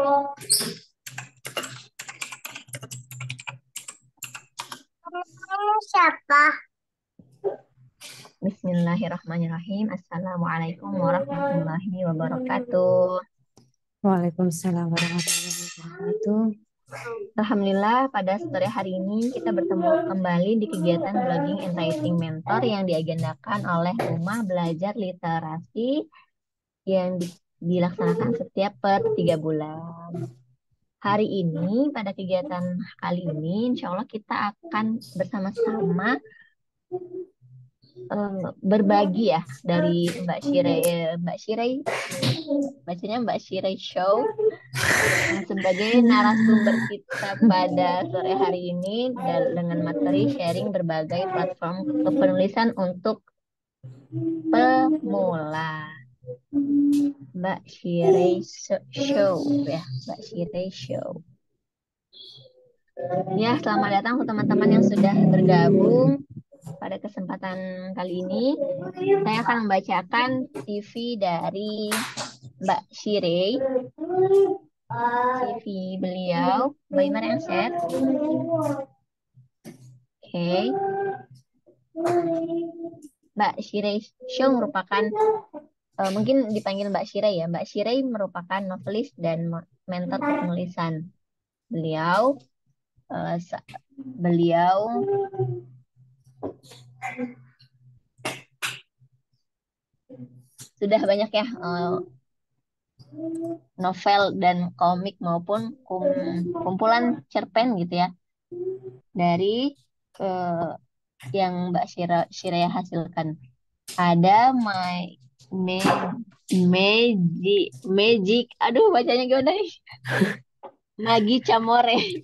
Siapa? Bismillahirrahmanirrahim. Assalamualaikum warahmatullahi wabarakatuh. Waalaikumsalam warahmatullahi wabarakatuh. Alhamdulillah, pada sore hari ini kita bertemu kembali di kegiatan Blogging and Writing Mentor yang diagendakan oleh Rumah Belajar Literasi yang dilaksanakan setiap per 3 bulan. Hari ini, pada kegiatan kali ini, insya Allah kita akan bersama-sama berbagi ya dari Mbak Shirey, bacanya Mbak Shirey Show sebagai narasumber kita pada sore hari ini dengan materi sharing berbagai platform kepenulisan untuk pemula. Mbak Shirey Show ya, Mbak Shirey Show. Ya, selamat datang untuk teman-teman yang sudah bergabung. Pada kesempatan kali ini, saya akan membacakan CV dari Mbak Shirey. CV beliau, bagaimana yang share? Oke. Mbak Shirey Show merupakan, mungkin dipanggil Mbak Shirey ya. Mbak Shirey merupakan novelis dan mentor kepenulisan. Beliau, beliau sudah banyak ya novel dan komik maupun kumpulan cerpen gitu ya dari yang Mbak Shirey hasilkan. Ada Magic, aduh bacanya gimana nih? Magi Camore,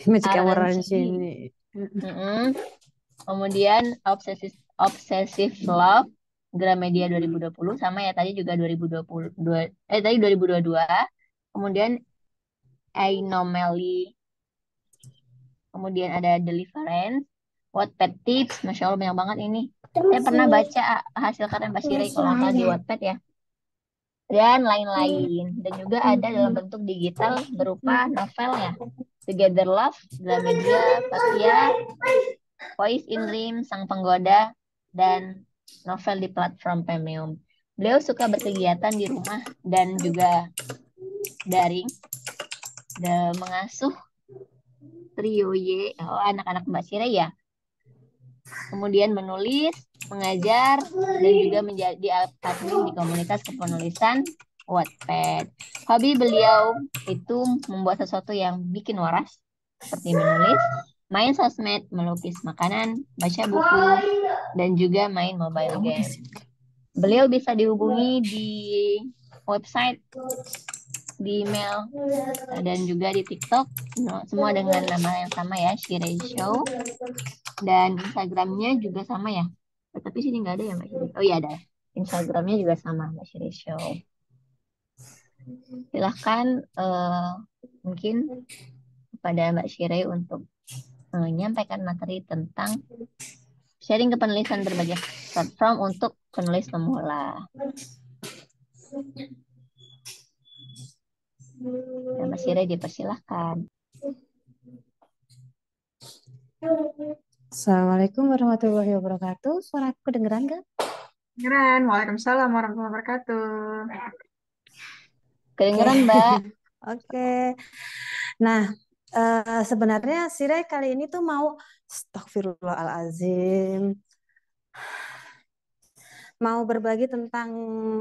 Magic Arancini. Kemudian Obsessive Love, Gramedia 2020, sama ya tadi juga 2022. Kemudian Anomaly. Kemudian ada Deliverance, Wattpad Tips, Masya Allah banyak banget ini. Saya pernah baca hasil karya Mbak Shirey kalau nggak salah di Wattpad ya. Dan lain-lain. Dan juga ada dalam bentuk digital berupa novel ya. Together Love, Gramedia, Fathia, Voice in Dream, Sang Penggoda, dan novel di platform premium. Beliau suka berkegiatan di rumah dan juga daring, dan mengasuh trio Y, anak-anak Mbak Shirey ya. Kemudian menulis, mengajar, dan juga menjadi admin di komunitas kepenulisan Wattpad. Hobi beliau itu membuat sesuatu yang bikin waras, seperti menulis, main sosmed, melukis makanan, baca buku, dan juga main mobile game. Beliau bisa dihubungi di website, di email, dan juga di TikTok, semua dengan nama yang sama ya, Shirey Show. Dan Instagramnya juga sama ya. Tapi sini nggak ada ya Mbak Shirey. Oh iya ada. Instagramnya juga sama Mbak Shirey Show. Silahkan mungkin kepada Mbak Shirey untuk menyampaikan materi tentang sharing kepenulisan berbagai platform untuk penulis pemula. Dan Mbak Shirey dipersilahkan. Assalamualaikum warahmatullahi wabarakatuh. Suara aku kedengeran nggak? Kedengeran. Waalaikumsalam warahmatullahi wabarakatuh. Kedengeran Mbak. Oke. Nah, sebenarnya Shirey kali ini tuh mau Astagfirullahalazim. Mau berbagi tentang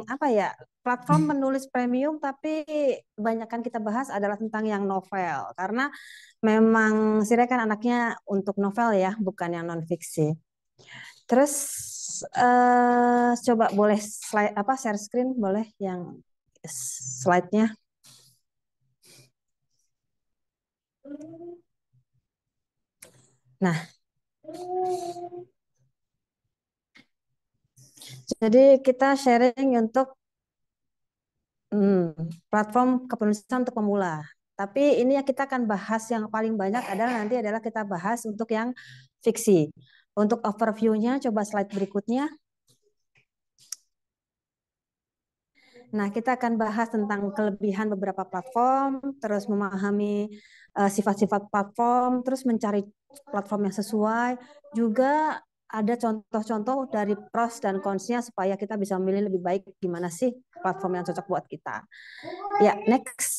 apa ya? Platform menulis premium, tapi kebanyakan kita bahas adalah tentang yang novel karena memang Shirey kan anaknya untuk novel ya, bukan yang non fiksi. Terus coba boleh slide apa share screen boleh yang slide-nya. Nah, jadi kita sharing untuk platform kepenulisan untuk pemula. Tapi ini yang kita akan bahas yang paling banyak adalah kita bahas untuk yang fiksi. Untuk overview-nya coba slide berikutnya. Nah, kita akan bahas tentang kelebihan beberapa platform, terus memahami sifat-sifat platform, terus mencari platform yang sesuai. Juga ada contoh-contoh dari pros dan cons-nya supaya kita bisa memilih lebih baik gimana sih platform yang cocok buat kita. Ya, next.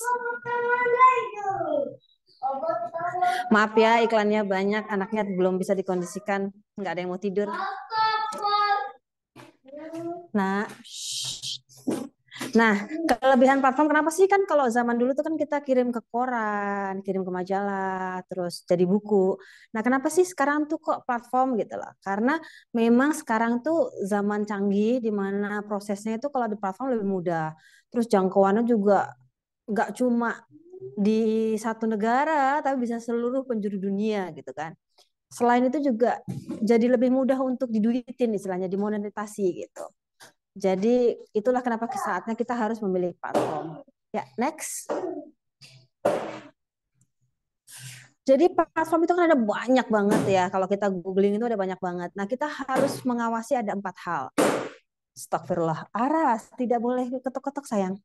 Maaf ya, iklannya banyak, anaknya belum bisa dikondisikan, nggak ada yang mau tidur. Nah, Nah, kelebihan platform kenapa sih kan kalau zaman dulu tuh kan kita kirim ke koran, kirim ke majalah, terus jadi buku. Nah, kenapa sih sekarang tuh kok platform gitu loh? Karena memang sekarang tuh zaman canggih di mana prosesnya itu kalau di platform lebih mudah. Terus jangkauannya juga nggak cuma di satu negara, tapi bisa seluruh penjuru dunia gitu kan. Selain itu juga jadi lebih mudah untuk diduitin istilahnya, dimonetisasi gitu. Jadi itulah kenapa saatnya kita harus memilih platform. Ya, next. Jadi platform itu kan ada banyak banget ya. Kalau kita googling itu ada banyak banget. Nah, kita harus mengawasi ada 4 hal. Astagfirullah. Aras, tidak boleh ketok-ketok sayang.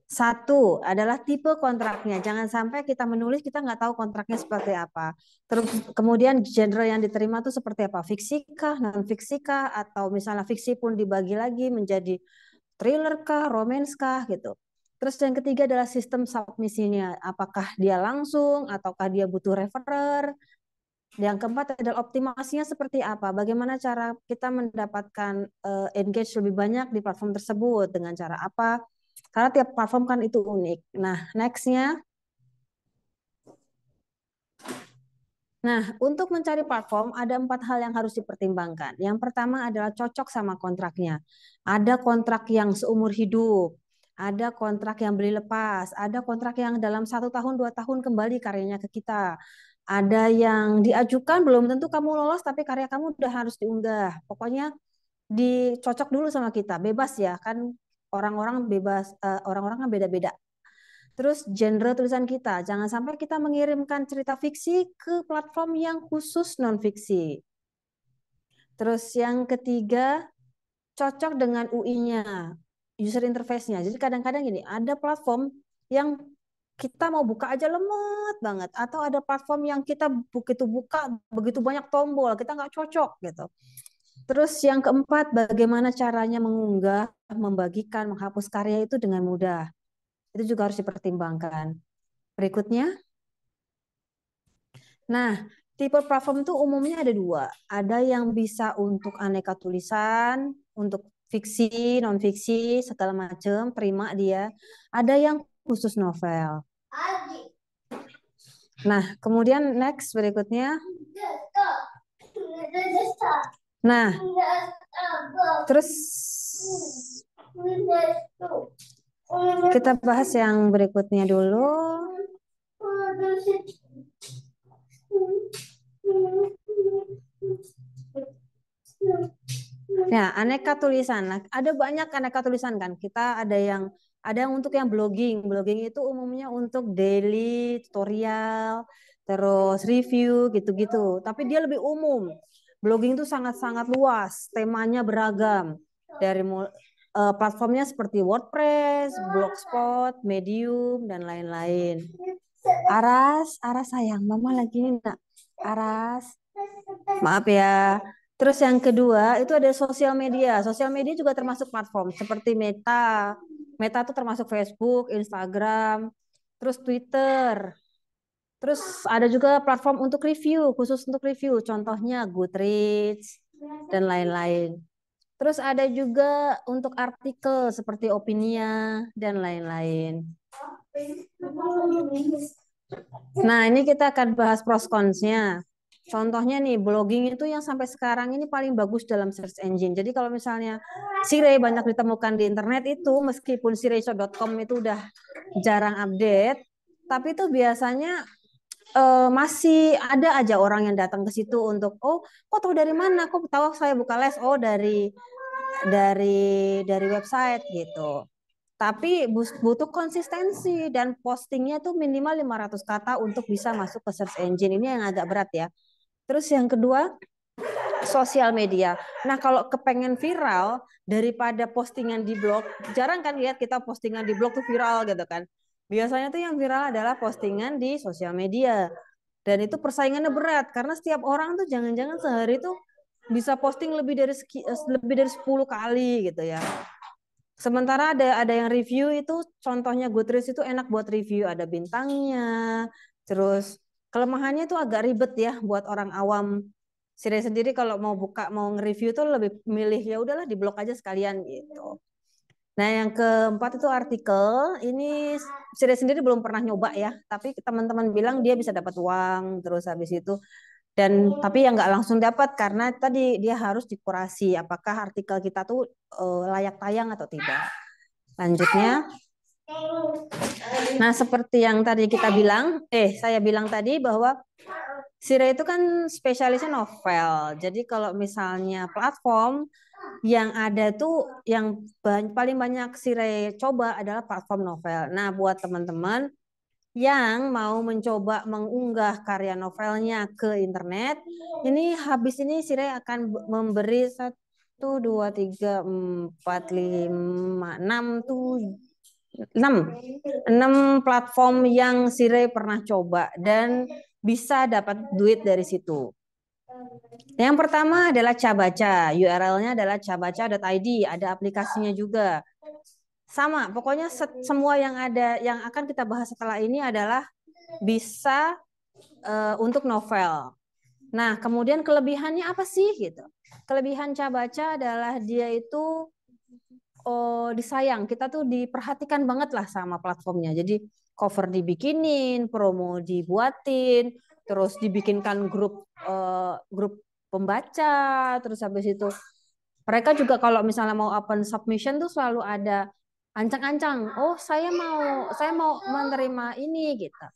Satu adalah tipe kontraknya. Jangan sampai kita menulis kita nggak tahu kontraknya seperti apa. Terus kemudian genre yang diterima itu seperti apa? Fiksi kah, non fiksi kah, atau misalnya fiksi pun dibagi lagi menjadi thriller kah, romance kah gitu. Terus yang ketiga adalah sistem submisinya. Apakah dia langsung ataukah dia butuh referrer? Yang keempat adalah optimasinya seperti apa? Bagaimana cara kita mendapatkan engage lebih banyak di platform tersebut dengan cara apa? Karena tiap platform kan itu unik. Nah, nextnya. Nah, untuk mencari platform ada 4 hal yang harus dipertimbangkan. Yang pertama adalah cocok sama kontraknya. Ada kontrak yang seumur hidup, ada kontrak yang beli lepas, ada kontrak yang dalam 1 tahun 2 tahun kembali karyanya ke kita. Ada yang diajukan belum tentu kamu lolos tapi karya kamu udah harus diunggah. Pokoknya dicocok dulu sama kita, bebas ya kan orang-orang bebas, orang-orang kan beda-beda. Terus genre tulisan kita, jangan sampai kita mengirimkan cerita fiksi ke platform yang khusus non fiksi. Terus yang ketiga, cocok dengan UI-nya, user interface-nya. Jadi kadang-kadang gini, ada platform yang kita mau buka aja lemot banget, atau ada platform yang kita begitu buka begitu banyak tombol, kita nggak cocok gitu. Terus yang keempat, bagaimana caranya mengunggah, membagikan, menghapus karya itu dengan mudah. Itu juga harus dipertimbangkan. Berikutnya, nah, tipe platform itu umumnya ada 2. Ada yang bisa untuk aneka tulisan, untuk fiksi, non fiksi, segala macam, terima dia. Ada yang khusus novel. Nah, kemudian next berikutnya. Nah, terus kita bahas yang berikutnya dulu. Ya, aneka tulisan. Nah, ada banyak aneka tulisan kan. Kita ada yang untuk yang blogging. Blogging itu umumnya untuk daily tutorial, terus review gitu-gitu. Tapi dia lebih umum. Blogging itu sangat-sangat luas, temanya beragam. Dari platformnya seperti WordPress, Blogspot, Medium dan lain-lain. Aras sayang, Mama lagi ini nak. Aras, maaf ya. Terus yang kedua itu ada sosial media. Sosial media juga termasuk platform seperti Meta. Meta itu termasuk Facebook, Instagram, terus Twitter. Terus ada juga platform untuk review, khusus untuk review. Contohnya Goodreads dan lain-lain. Terus ada juga untuk artikel seperti Opinia dan lain-lain. Nah, ini kita akan bahas pros cons-nya. Contohnya nih, blogging itu yang sampai sekarang ini paling bagus dalam search engine. Jadi kalau misalnya Sirey banyak ditemukan di internet itu, meskipun sireyshop.com itu udah jarang update, tapi itu biasanya masih ada aja orang yang datang ke situ untuk, oh, kok tahu dari mana? Kok tahu saya buka les? Oh, dari website gitu. Tapi butuh konsistensi dan postingnya tuh minimal 500 kata untuk bisa masuk ke search engine. Ini yang agak berat ya. Terus yang kedua, sosial media. Nah, kalau kepengen viral daripada postingan di blog, jarang kan lihat kita postingan di blog tuh viral gitu kan. Biasanya tuh yang viral adalah postingan di sosial media. Dan itu persaingannya berat karena setiap orang tuh jangan-jangan sehari tuh bisa posting lebih dari 10 kali gitu ya. Sementara ada yang review itu contohnya Goodreads itu enak buat review, ada bintangnya. Terus kelemahannya itu agak ribet ya buat orang awam. Sire sendiri kalau mau nge-review tuh lebih milih ya udahlah di blog aja sekalian gitu. Nah, yang keempat itu artikel. Ini Sire sendiri belum pernah nyoba ya, tapi teman-teman bilang dia bisa dapat uang terus habis itu tapi yang nggak langsung dapat karena tadi dia harus dikurasi apakah artikel kita tuh layak tayang atau tidak. Lanjutnya, nah seperti yang tadi saya bilang tadi bahwa Sire itu kan spesialisnya novel. Jadi kalau misalnya platform yang ada tuh yang paling banyak Sire coba adalah platform novel. Nah, buat teman-teman yang mau mencoba mengunggah karya novelnya ke internet, ini habis ini Sire akan memberi 6 platform yang Sire pernah coba dan bisa dapat duit dari situ. Yang pertama adalah Cabaca, URL-nya adalah cabaca.id, ada aplikasinya juga. Sama, pokoknya semua yang akan kita bahas setelah ini adalah bisa untuk novel. Nah, kemudian kelebihannya apa sih gitu? Kelebihan Cabaca adalah dia itu disayang, kita tuh diperhatikan banget lah sama platformnya. Jadi cover dibikinin, promo dibuatin, terus dibikinkan grup pembaca, terus habis itu mereka juga kalau misalnya mau open submission tuh selalu ada ancang-ancang. Oh, saya mau menerima ini gitu.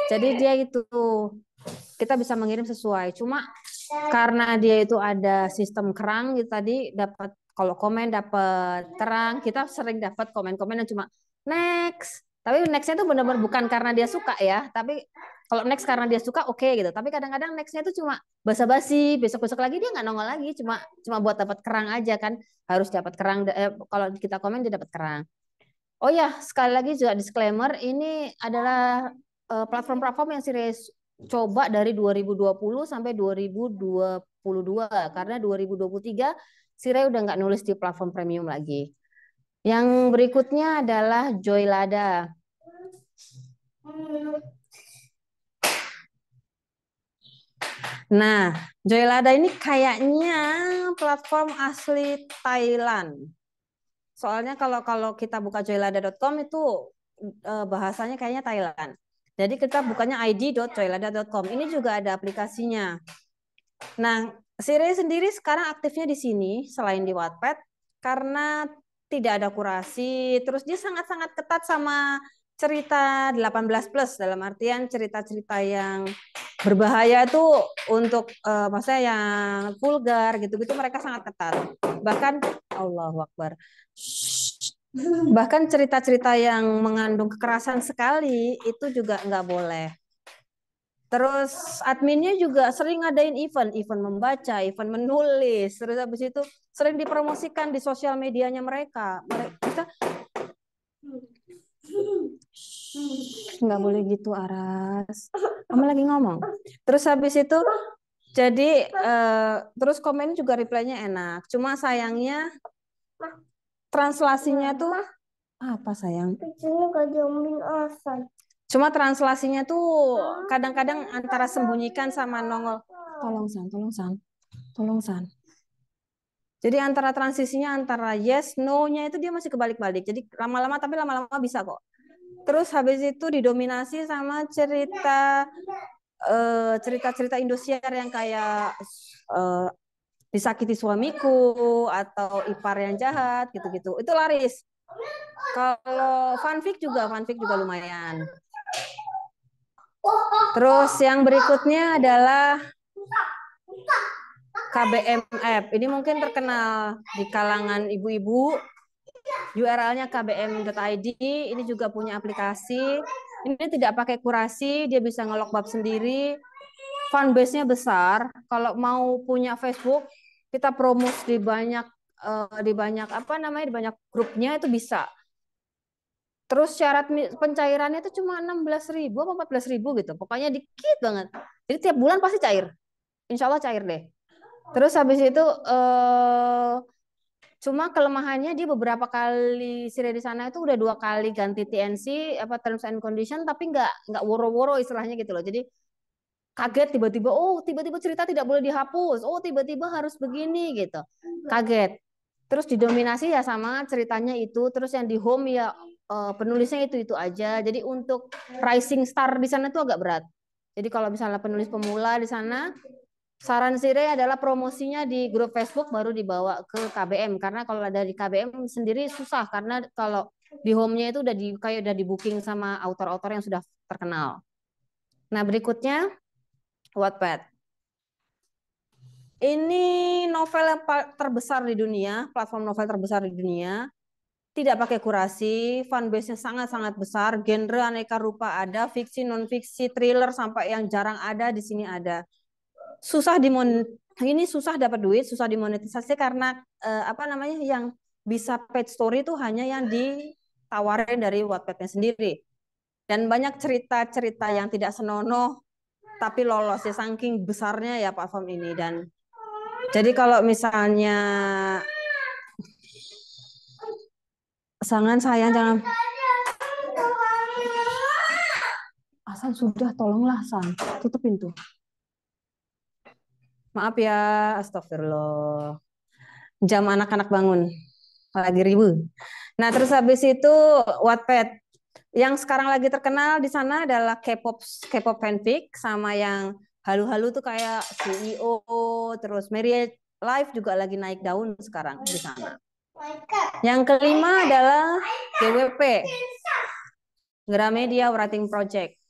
Jadi dia itu kita bisa mengirim sesuai. Cuma karena dia itu ada sistem kerang gitu tadi dapat kalau komen dapat kerang, kita sering dapat komen-komen yang cuma next. Tapi nextnya itu benar-benar bukan karena dia suka ya, tapi kalau next karena dia suka oke gitu. Tapi kadang-kadang nextnya itu cuma basa-basi, besok-besok lagi dia nggak nongol lagi, cuma buat dapat kerang aja kan. Harus dapat kerang. Kalau kita komen dia dapat kerang. Oh ya, sekali lagi juga disclaimer, ini adalah platform-platform yang serius coba dari 2020 sampai 2022 karena 2023 Sire udah nggak nulis di platform premium lagi. Yang berikutnya adalah Joylada. Nah, Joylada ini kayaknya platform asli Thailand. Soalnya kalau kita buka joylada.com itu bahasanya kayaknya Thailand. Jadi kita bukanya id.joylada.com. Ini juga ada aplikasinya. Nah, Sire sendiri sekarang aktifnya di sini selain di Wattpad karena tidak ada kurasi. Terus dia sangat-sangat ketat sama cerita 18 plus dalam artian cerita-cerita yang berbahaya itu untuk maksudnya yang vulgar gitu-gitu mereka sangat ketat. Bahkan Allahu Akbar. Bahkan cerita-cerita yang mengandung kekerasan sekali itu juga nggak boleh. Terus adminnya juga sering ngadain event membaca, event menulis. Terus habis itu sering dipromosikan di sosial medianya mereka. Mereka nggak boleh gitu Aras. Kamu lagi ngomong. Terus habis itu jadi terus komen juga reply-nya enak. Cuma sayangnya translasinya tuh apa sayang? Cuma translasinya tuh kadang-kadang antara sembunyikan sama nongol. Tolong San. Jadi antara transisinya antara yes, no-nya itu dia masih kebalik-balik. Jadi lama-lama bisa kok. Terus habis itu didominasi sama cerita-cerita Indosiar yang kayak disakiti suamiku atau ipar yang jahat gitu-gitu. Itu laris. Kalau fanfic juga lumayan. Terus yang berikutnya adalah KBM App. Ini mungkin terkenal di kalangan ibu-ibu. URL-nya kbm.id. Ini juga punya aplikasi. Ini tidak pakai kurasi, dia bisa ngelok bab sendiri. fanbase-nya besar. Kalau mau punya Facebook, kita promote di banyak apa namanya di banyak grupnya itu bisa. Terus syarat pencairannya itu cuma 16.000 atau 14.000 gitu. Pokoknya dikit banget. Jadi tiap bulan pasti cair. Insya Allah cair deh. Terus habis itu cuma kelemahannya dia beberapa kali Sire di sana itu udah 2 kali ganti TNC apa terms and condition tapi nggak woro-woro istilahnya gitu loh. Jadi kaget tiba-tiba tiba-tiba cerita tidak boleh dihapus. Tiba-tiba harus begini gitu. Kaget. Terus didominasi ya sama ceritanya itu, terus yang di home ya penulisnya itu aja. Jadi untuk rising star di sana tuh agak berat. Jadi kalau misalnya penulis pemula di sana, saran Sire adalah promosinya di grup Facebook baru dibawa ke KBM karena kalau ada di KBM sendiri susah karena kalau di home-nya itu kayak udah di booking sama autor-autor yang sudah terkenal. Nah, berikutnya Wattpad. Ini novel yang terbesar di dunia, platform novel terbesar di dunia. Tidak pakai kurasi, fanbase-nya sangat-sangat besar, genre aneka rupa ada, fiksi, non-fiksi, thriller sampai yang jarang ada di sini ada. Ini susah dapat duit, susah dimonetisasi karena apa namanya yang bisa paid story itu hanya yang ditawarin dari Wattpad-nya sendiri. Dan banyak cerita-cerita yang tidak senonoh tapi lolos ya saking besarnya ya platform ini dan jadi kalau misalnya jangan Hasan sudah tolonglah Hasan tutup pintu. Maaf ya, astagfirullah. Jam anak-anak bangun lagi ribut. Nah, terus habis itu Wattpad. Yang sekarang lagi terkenal di sana adalah K-pop fanfic sama yang halu-halu tuh kayak CEO, terus Married Life juga lagi naik daun sekarang di sana. Yang kelima adalah GWP, Gramedia Writing Project.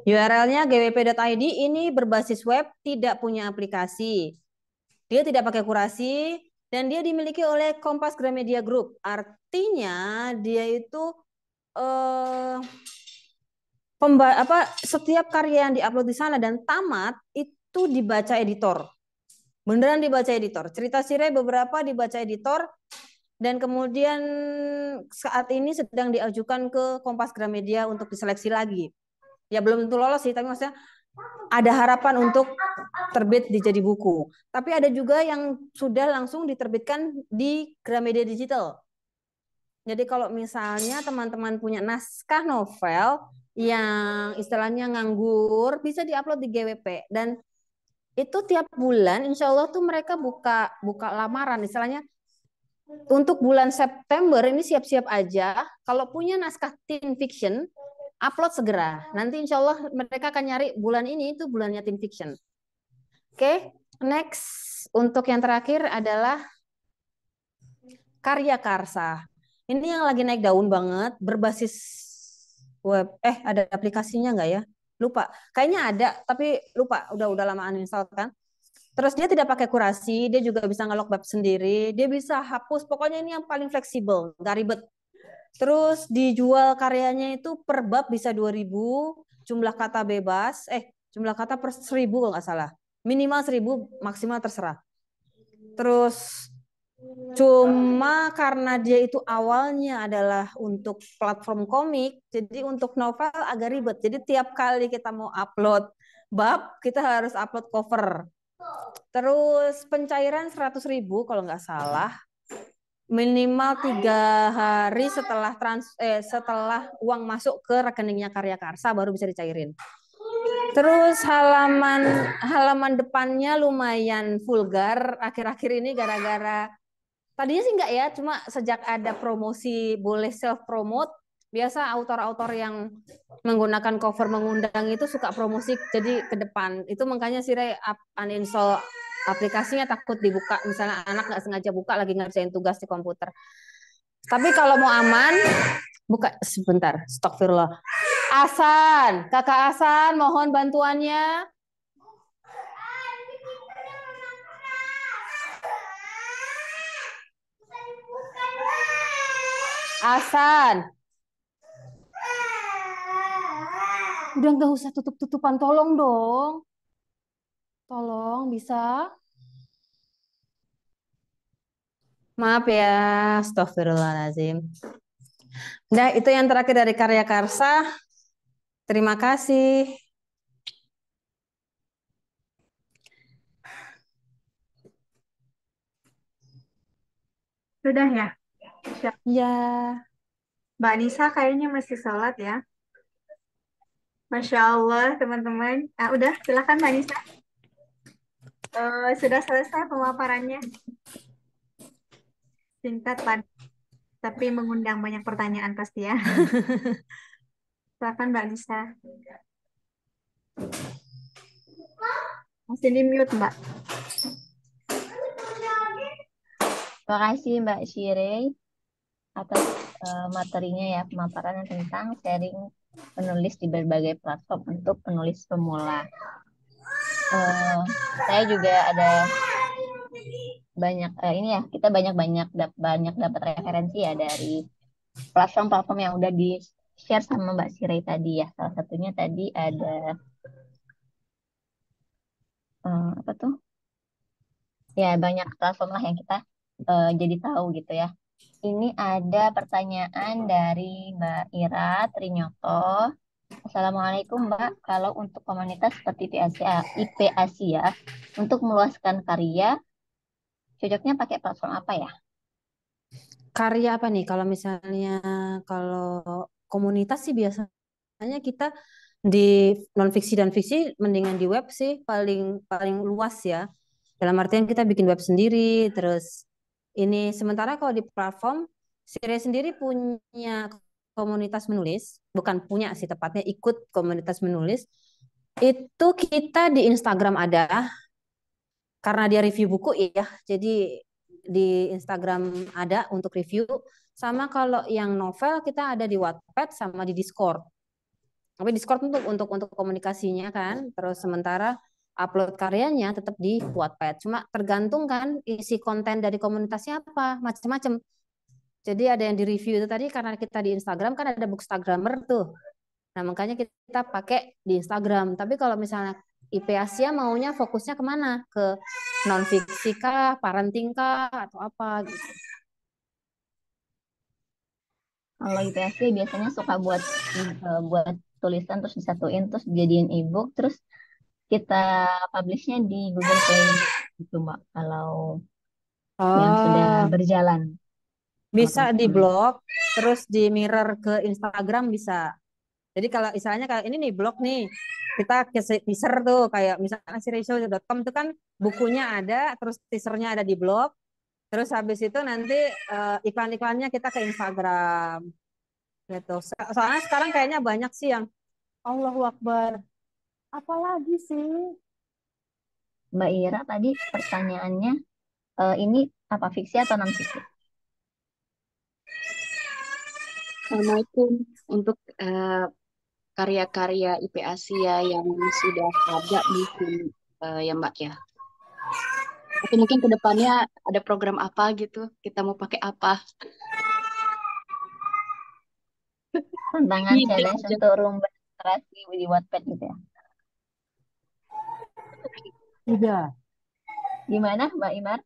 URL-nya gwp.id ini berbasis web, tidak punya aplikasi. Dia tidak pakai kurasi dan dia dimiliki oleh Kompas Gramedia Group. Artinya dia itu setiap karya yang diupload di sana dan tamat itu dibaca editor. Beneran dibaca editor. Cerita Sire beberapa dibaca editor dan kemudian saat ini sedang diajukan ke Kompas Gramedia untuk diseleksi lagi. Ya belum tentu lolos sih, tapi maksudnya ada harapan untuk terbit jadi buku. Tapi ada juga yang sudah langsung diterbitkan di Gramedia Digital. Jadi kalau misalnya teman-teman punya naskah novel yang istilahnya nganggur, bisa diupload di GWP. Dan itu tiap bulan, insya Allah tuh mereka buka lamaran. Istilahnya untuk bulan September ini siap-siap aja. Kalau punya naskah teen fiction, upload segera. Nanti insya Allah mereka akan nyari bulan ini itu bulannya teen fiction. Oke, next. Untuk yang terakhir adalah Karya Karsa. Ini yang lagi naik daun banget, berbasis web. Ada aplikasinya nggak ya? Lupa. Kayaknya ada, tapi lupa. Udah lama uninstall kan. Terus dia tidak pakai kurasi, dia juga bisa ngelok web sendiri, dia bisa hapus. Pokoknya ini yang paling fleksibel, nggak ribet. Terus dijual karyanya itu per bab bisa 2.000, jumlah kata bebas, jumlah kata per 1.000 kalau nggak salah. Minimal 1.000, maksimal terserah. Terus cuma karena dia itu awalnya adalah untuk platform komik, jadi untuk novel agak ribet. Jadi tiap kali kita mau upload bab, kita harus upload cover. Terus pencairan 100.000 kalau nggak salah. Minimal 3 hari setelah uang masuk ke rekeningnya Karya Karsa baru bisa dicairin. Terus halaman depannya lumayan vulgar akhir-akhir ini gara-gara tadinya sih enggak ya, cuma sejak ada promosi boleh self promote, biasa autor-autor yang menggunakan cover mengundang itu suka promosi jadi ke depan. Itu makanya Sire uninstall aplikasinya takut dibuka, misalnya anak nggak sengaja buka lagi ngerjain tugas di komputer. Tapi kalau mau aman, buka sebentar, astagfirullah. Kakak Asan, mohon bantuannya. Asan. Udah nggak usah tutup-tutupan, tolong dong. Tolong bisa. Maaf ya, astagfirullahaladzim. Nah, itu yang terakhir dari Karya Karsa. Terima kasih. Sudah ya? Ya, Mbak Nisa kayaknya masih sholat ya. Masya Allah, teman-teman. Ah, udah, silakan Mbak Nisa. Sudah selesai pemaparannya. Singkat, padat, tapi mengundang banyak pertanyaan pasti ya. Silakan Mbak Nisa. Masih di mute, Mbak. Terima kasih Mbak Shirey atas materinya ya, pemaparan tentang sharing penulis di berbagai platform untuk penulis pemula. Eh, saya juga ada banyak ini ya, kita banyak dapat referensi ya dari platform-platform yang udah di share sama Mbak Shirey tadi ya. Salah satunya tadi ada apa tuh? Ya banyak platform lah yang kita jadi tahu gitu ya. Ini ada pertanyaan dari Mbak Ira Trinyoto. Assalamualaikum Mbak, kalau untuk komunitas seperti IP Asia, untuk meluaskan karya, cocoknya pakai platform apa ya? karya apa nih? Kalau misalnya kalau komunitas sih biasanya kita di non fiksi dan fiksi mendingan di web sih paling paling luas ya. Dalam artian kita bikin web sendiri, terus ini sementara kalau di platform, Sire sendiri punya komunitas menulis, bukan punya sih tepatnya ikut komunitas menulis. Itu kita di Instagram ada, karena dia review buku ya, jadi di Instagram ada untuk review. Sama kalau yang novel kita ada di Wattpad sama di Discord. Tapi Discord untuk komunikasinya kan. Terus sementara upload karyanya tetap di Wattpad. Cuma tergantung kan isi konten dari komunitasnya apa, macam-macam. Jadi ada yang di review itu tadi karena kita di Instagram kan ada bookstagrammer tuh. Nah makanya kita pakai di Instagram. Tapi kalau misalnya IP Asia maunya fokusnya kemana? Ke non fiksi kah, parenting kah, atau apa gitu. Kalau IP Asia biasanya suka buat tulisan terus disatuin terus dijadiin ebook terus kita publishnya di Google Play gitu Mbak. Kalau yang sudah Oh, berjalan kalau bisa di teman-teman. blog, terus di mirror ke Instagram bisa. Jadi kalau misalnya kalau ini nih blog nih, kita ke teaser tuh kayak misalnya si ratio.com itu kan bukunya ada, terus teasernya ada di blog, terus habis itu nanti iklan-iklannya kita ke Instagram gitu. Soalnya sekarang kayaknya banyak sih yang Allahu Akbar. Apalagi sih? Mbak Ira tadi pertanyaannya ini apa fiksi atau non fiksi? Assalamualaikum. Untuk karya-karya IP Asia yang sudah ada mungkin ya Mbak ya. Atau mungkin ke depannya ada program apa gitu, kita mau pakai apa? Tantangan Ide challenge aja. untuk rumah literasi di Wattpad gitu ya. Udah. Gimana Mbak Imar?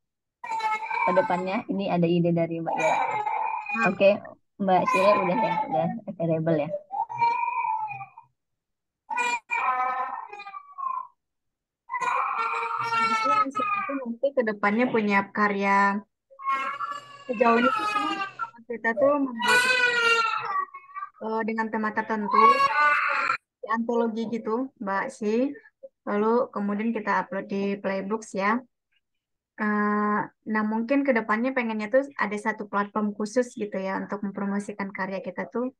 Ke depannya ini ada ide dari Mbak Ira. Oke, Mbak Shire udah ya, udah available ya. Saya itu nanti ke depannya punya karya. Sejauh ini tuh memang kita tuh membuat dengan tema tertentu, di antologi gitu, Mbak sih. Lalu kemudian kita upload di Playbooks ya. Eh, nah, mungkin ke depannya pengennya tuh ada satu platform khusus gitu ya untuk mempromosikan karya kita tuh.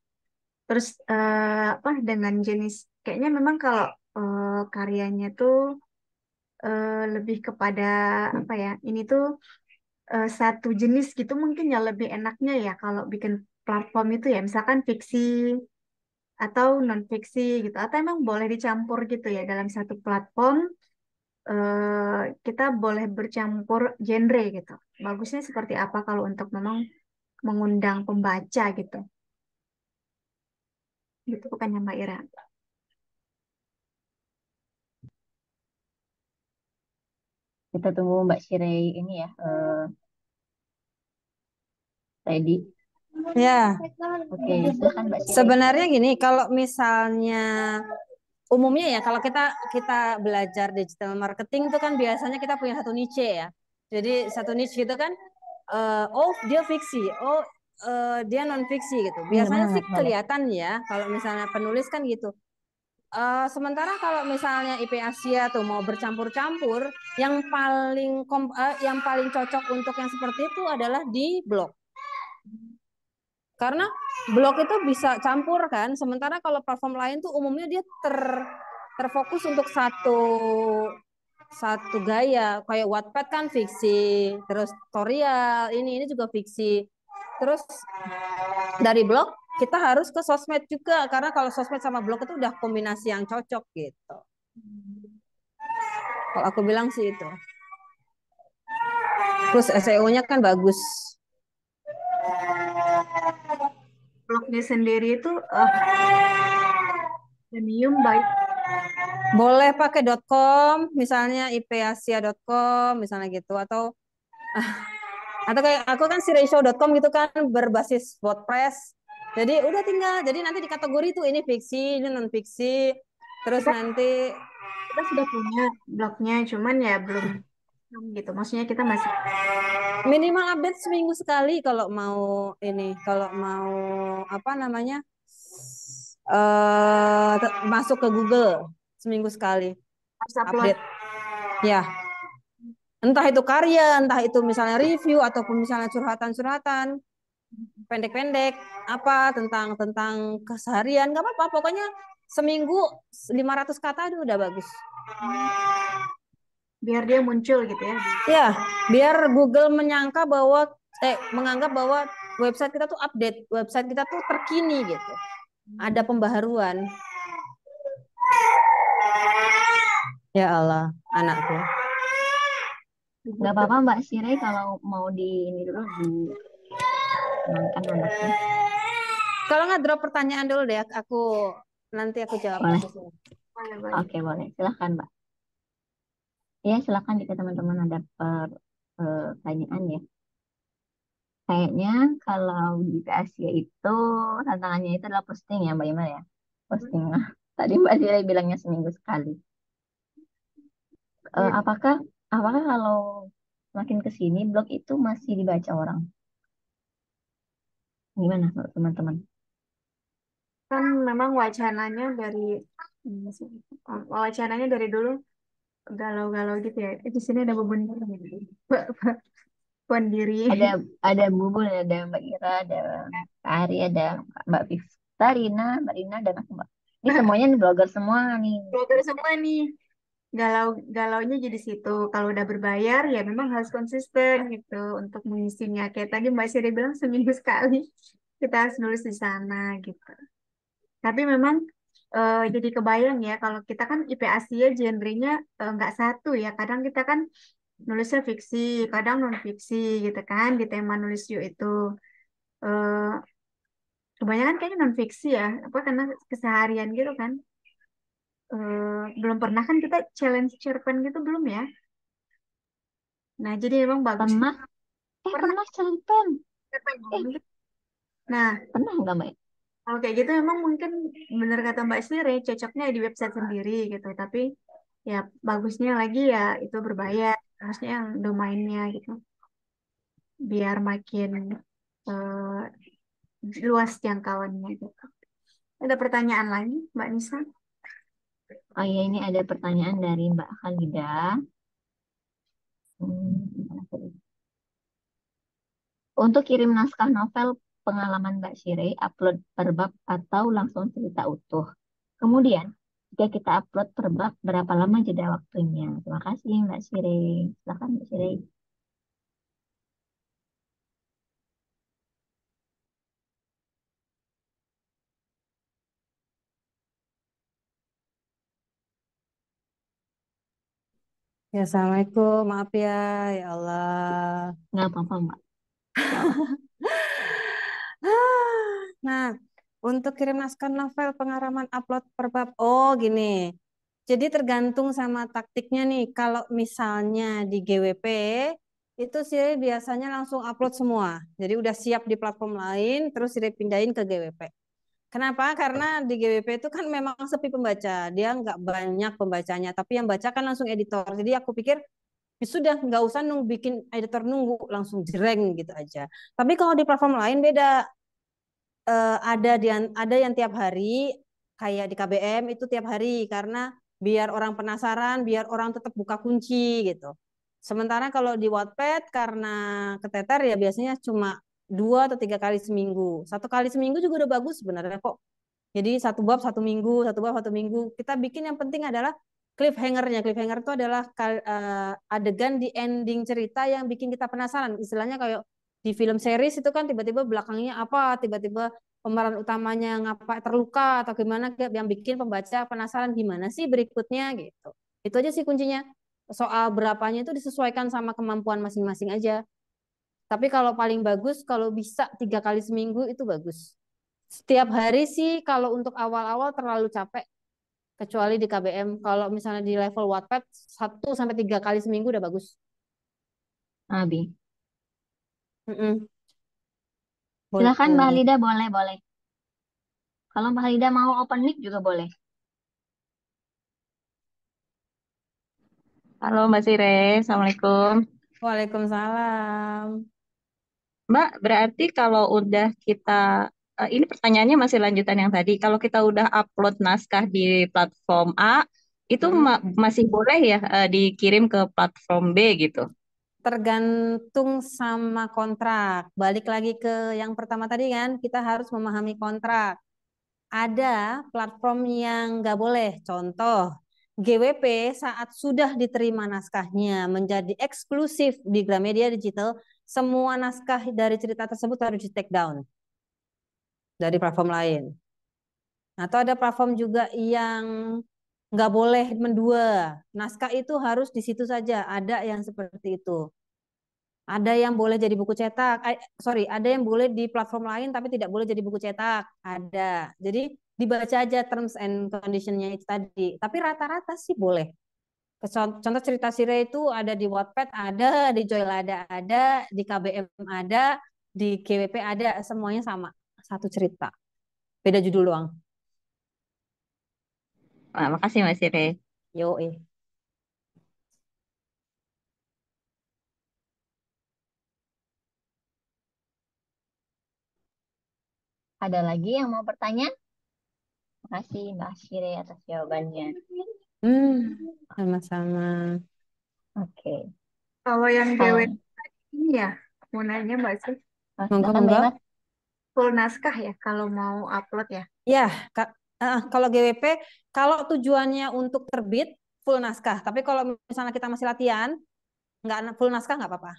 Terus apa dengan jenis kayaknya memang kalau karyanya tuh lebih kepada apa ya? Ini tuh satu jenis gitu mungkin ya lebih enaknya ya kalau bikin platform itu ya misalkan fiksi atau non fiksi gitu atau emang boleh dicampur gitu ya dalam satu platform kita boleh bercampur genre gitu. Bagusnya seperti apa kalau untuk memang mengundang pembaca gitu. Gitu bukannya Mbak Ira. Kita tunggu Mbak Shirey ini ya, ready. Ya, Oke, silakan Mbak Shirey. sebenarnya gini, kalau misalnya umumnya ya, kalau kita kita belajar digital marketing itu kan biasanya kita punya satu niche ya. Jadi satu niche gitu kan, oh dia fiksi, oh dia non fiksi gitu. Benar Biasanya sih banget, boleh. kelihatan ya, kalau misalnya penulis kan gitu. Sementara kalau misalnya IP Asia tuh mau bercampur-campur, yang paling cocok untuk yang seperti itu adalah di blog. Karena blog itu bisa campur kan, sementara kalau platform lain tuh umumnya dia terfokus untuk satu satu gaya. Kayak Wattpad kan fiksi, terus tutorial ini juga fiksi. Terus dari blog kita harus ke sosmed juga, karena kalau sosmed sama blog itu udah kombinasi yang cocok gitu. Kalau aku bilang sih itu. Terus SEO-nya kan bagus. Blognya sendiri itu premium baik. Boleh pakai .com, misalnya ipasia.com, misalnya gitu, atau kayak aku kan si ratio.com gitu kan berbasis WordPress. Jadi udah tinggal, jadi nanti di kategori tuh ini fiksi, ini non fiksi. Terus Kita nanti kita sudah punya blognya, cuman ya belum gitu. Maksudnya kita masih minimal update seminggu sekali kalau mau ini, kalau mau apa namanya masuk ke Google seminggu sekali harus upload. update. Ya, entah itu karya, entah itu misalnya review ataupun misalnya curhatan-curhatan pendek-pendek apa tentang tentang keseharian, nggak apa-apa, pokoknya seminggu 500 kata itu udah bagus. Biar dia muncul gitu ya. Ya, biar Google menganggap bahwa website kita tuh update, website kita tuh terkini gitu. Ada pembaharuan. Ya Allah, anakku. Nggak apa-apa Mbak Shirey kalau mau di ini dulu dimenangkan anaknya. Kalau nggak drop pertanyaan dulu deh, nanti aku jawab Boleh. di sini. Boleh, boleh. Oke, boleh. Silakan Mbak. Ya, silakan jika teman-teman ada pertanyaan ya. Kayaknya kalau di Asia itu tantangannya itu adalah posting ya Mbak Ima ya. Posting. Nah, tadi Mbak Shirey bilangnya seminggu sekali. Iya, Apakah apakah kalau makin ke sini blog itu masih dibaca orang? Gimana menurut teman-teman? kan memang wacananya dari dulu galau-galau gitu ya. Di sini ada beban puan diri. Ada ada Bubun, ada Mbak Ira, ada Kak Ari, ada Mbak Fifta, Mbak Rina, dan aku Mbak. Ini semuanya nih blogger semua nih. Blogger semua nih. Galaunya jadi situ. Kalau udah berbayar ya memang harus konsisten gitu untuk mengisinya. Kayak tadi Mbak Siri bilang seminggu sekali kita harus nulis di sana gitu. Tapi memang jadi kebayang ya kalau kita kan IP Asia genrenya nggak satu ya. Kadang kita kan nulisnya fiksi, kadang non fiksi gitu kan di tema nulis yuk itu. eh Kebanyakan kayaknya non fiksi ya, apa karena keseharian gitu kan. Belum pernah kan kita challenge cerpen gitu belum ya. Nah, jadi memang bagus. Pernah, Pernah pernah cerpen. cerpen Eh, belum? Nah, pernah nggak Mbak? kalau kayak gitu memang mungkin benar kata Mbak Sire, cocoknya di website sendiri gitu. Tapi ya bagusnya lagi ya itu berbayar, harusnya yang domainnya gitu, biar makin luas jangkauannya gitu. Ada pertanyaan lagi, Mbak Nisa? Oh iya, ini ada pertanyaan dari Mbak Khalida. Gimana tadi? Untuk kirim naskah novel pengalaman Mbak Shirey, upload per bab atau langsung cerita utuh. Kemudian, jika kita upload per bab, berapa lama jeda waktunya? Terima kasih Mbak Shirey. Silakan Mbak Shirey. Ya, Assalamualaikum, maaf ya, ya Allah. Nggak apa-apa Mbak. Jawab. Nah, untuk kirim naskah novel pengaraman upload per bab, oh gini. Jadi tergantung sama taktiknya nih. Kalau misalnya di GWP itu sih biasanya langsung upload semua. Jadi udah siap di platform lain, terus sih pindahin ke GWP. Kenapa? Karena di GWP itu kan memang sepi pembaca. Dia nggak banyak pembacanya, tapi yang baca kan langsung editor. Jadi aku pikir ya sudah nggak usah nunggu bikin editor nunggu, langsung jreng gitu aja. Tapi kalau di platform lain beda. Ada yang tiap hari kayak di KBM itu tiap hari karena biar orang penasaran, biar orang tetap buka kunci gitu. Sementara kalau di Wattpad karena keteter ya biasanya cuma 2 atau 3 kali seminggu. 1 kali seminggu juga udah bagus sebenarnya kok. Jadi satu bab 1 minggu, satu bab 1 minggu. Kita bikin yang penting adalah cliffhanger-nya. Cliffhanger itu adalah adegan di ending cerita yang bikin kita penasaran. Istilahnya kayak di film series itu kan tiba-tiba belakangnya apa, tiba-tiba pemeran utamanya ngapa terluka atau gimana yang bikin pembaca penasaran gimana sih berikutnya gitu. Itu aja sih kuncinya. Soal berapanya itu disesuaikan sama kemampuan masing-masing aja. Tapi kalau paling bagus kalau bisa 3 kali seminggu itu bagus. Setiap hari sih kalau untuk awal-awal terlalu capek kecuali di KBM. Kalau misalnya di level Wattpad 1 sampai 3 kali seminggu udah bagus. Abi. Mm-mm. Silakan Mbak Boleh. Lida, boleh, boleh. Kalau Mbak Lida mau open mic juga boleh. Halo Mbak Sire, Assalamualaikum. Waalaikumsalam. Mbak, berarti kalau udah kita, ini pertanyaannya masih lanjutan yang tadi. Kalau kita udah upload naskah di platform A, itu Mm-mm. masih boleh ya dikirim ke platform B gitu? Tergantung sama kontrak. Balik lagi ke yang pertama tadi kan, kita harus memahami kontrak. Ada platform yang nggak boleh. Contoh, GWP saat sudah diterima naskahnya menjadi eksklusif di Gramedia Digital, semua naskah dari cerita tersebut harus di take down dari platform lain. Atau ada platform juga yang nggak boleh mendua. Naskah itu harus di situ saja. Ada yang seperti itu. Ada yang boleh jadi buku cetak. Sorry, ada yang boleh di platform lain tapi tidak boleh jadi buku cetak. Ada. Jadi dibaca aja terms and conditionnya itu tadi. Tapi rata-rata sih boleh. Contoh cerita Sire itu ada di Wattpad ada, di Joylada ada, di KBM ada, di GWP ada, semuanya sama. Satu cerita. Beda judul doang. Nah, makasih Mbak Sire. Yo, Ada lagi yang mau bertanya? Makasih Mbak Shire atas jawabannya. Sama-sama. Oke. Kalau yang Kalau GW ini ya, mau nanya Mbak sih, Monggo, silakan Mbak monggo. Imas. full naskah ya kalau mau upload ya? Ya, kalau GWP, kalau tujuannya untuk terbit, full naskah. Tapi kalau misalnya kita masih latihan, nggak full naskah nggak apa-apa.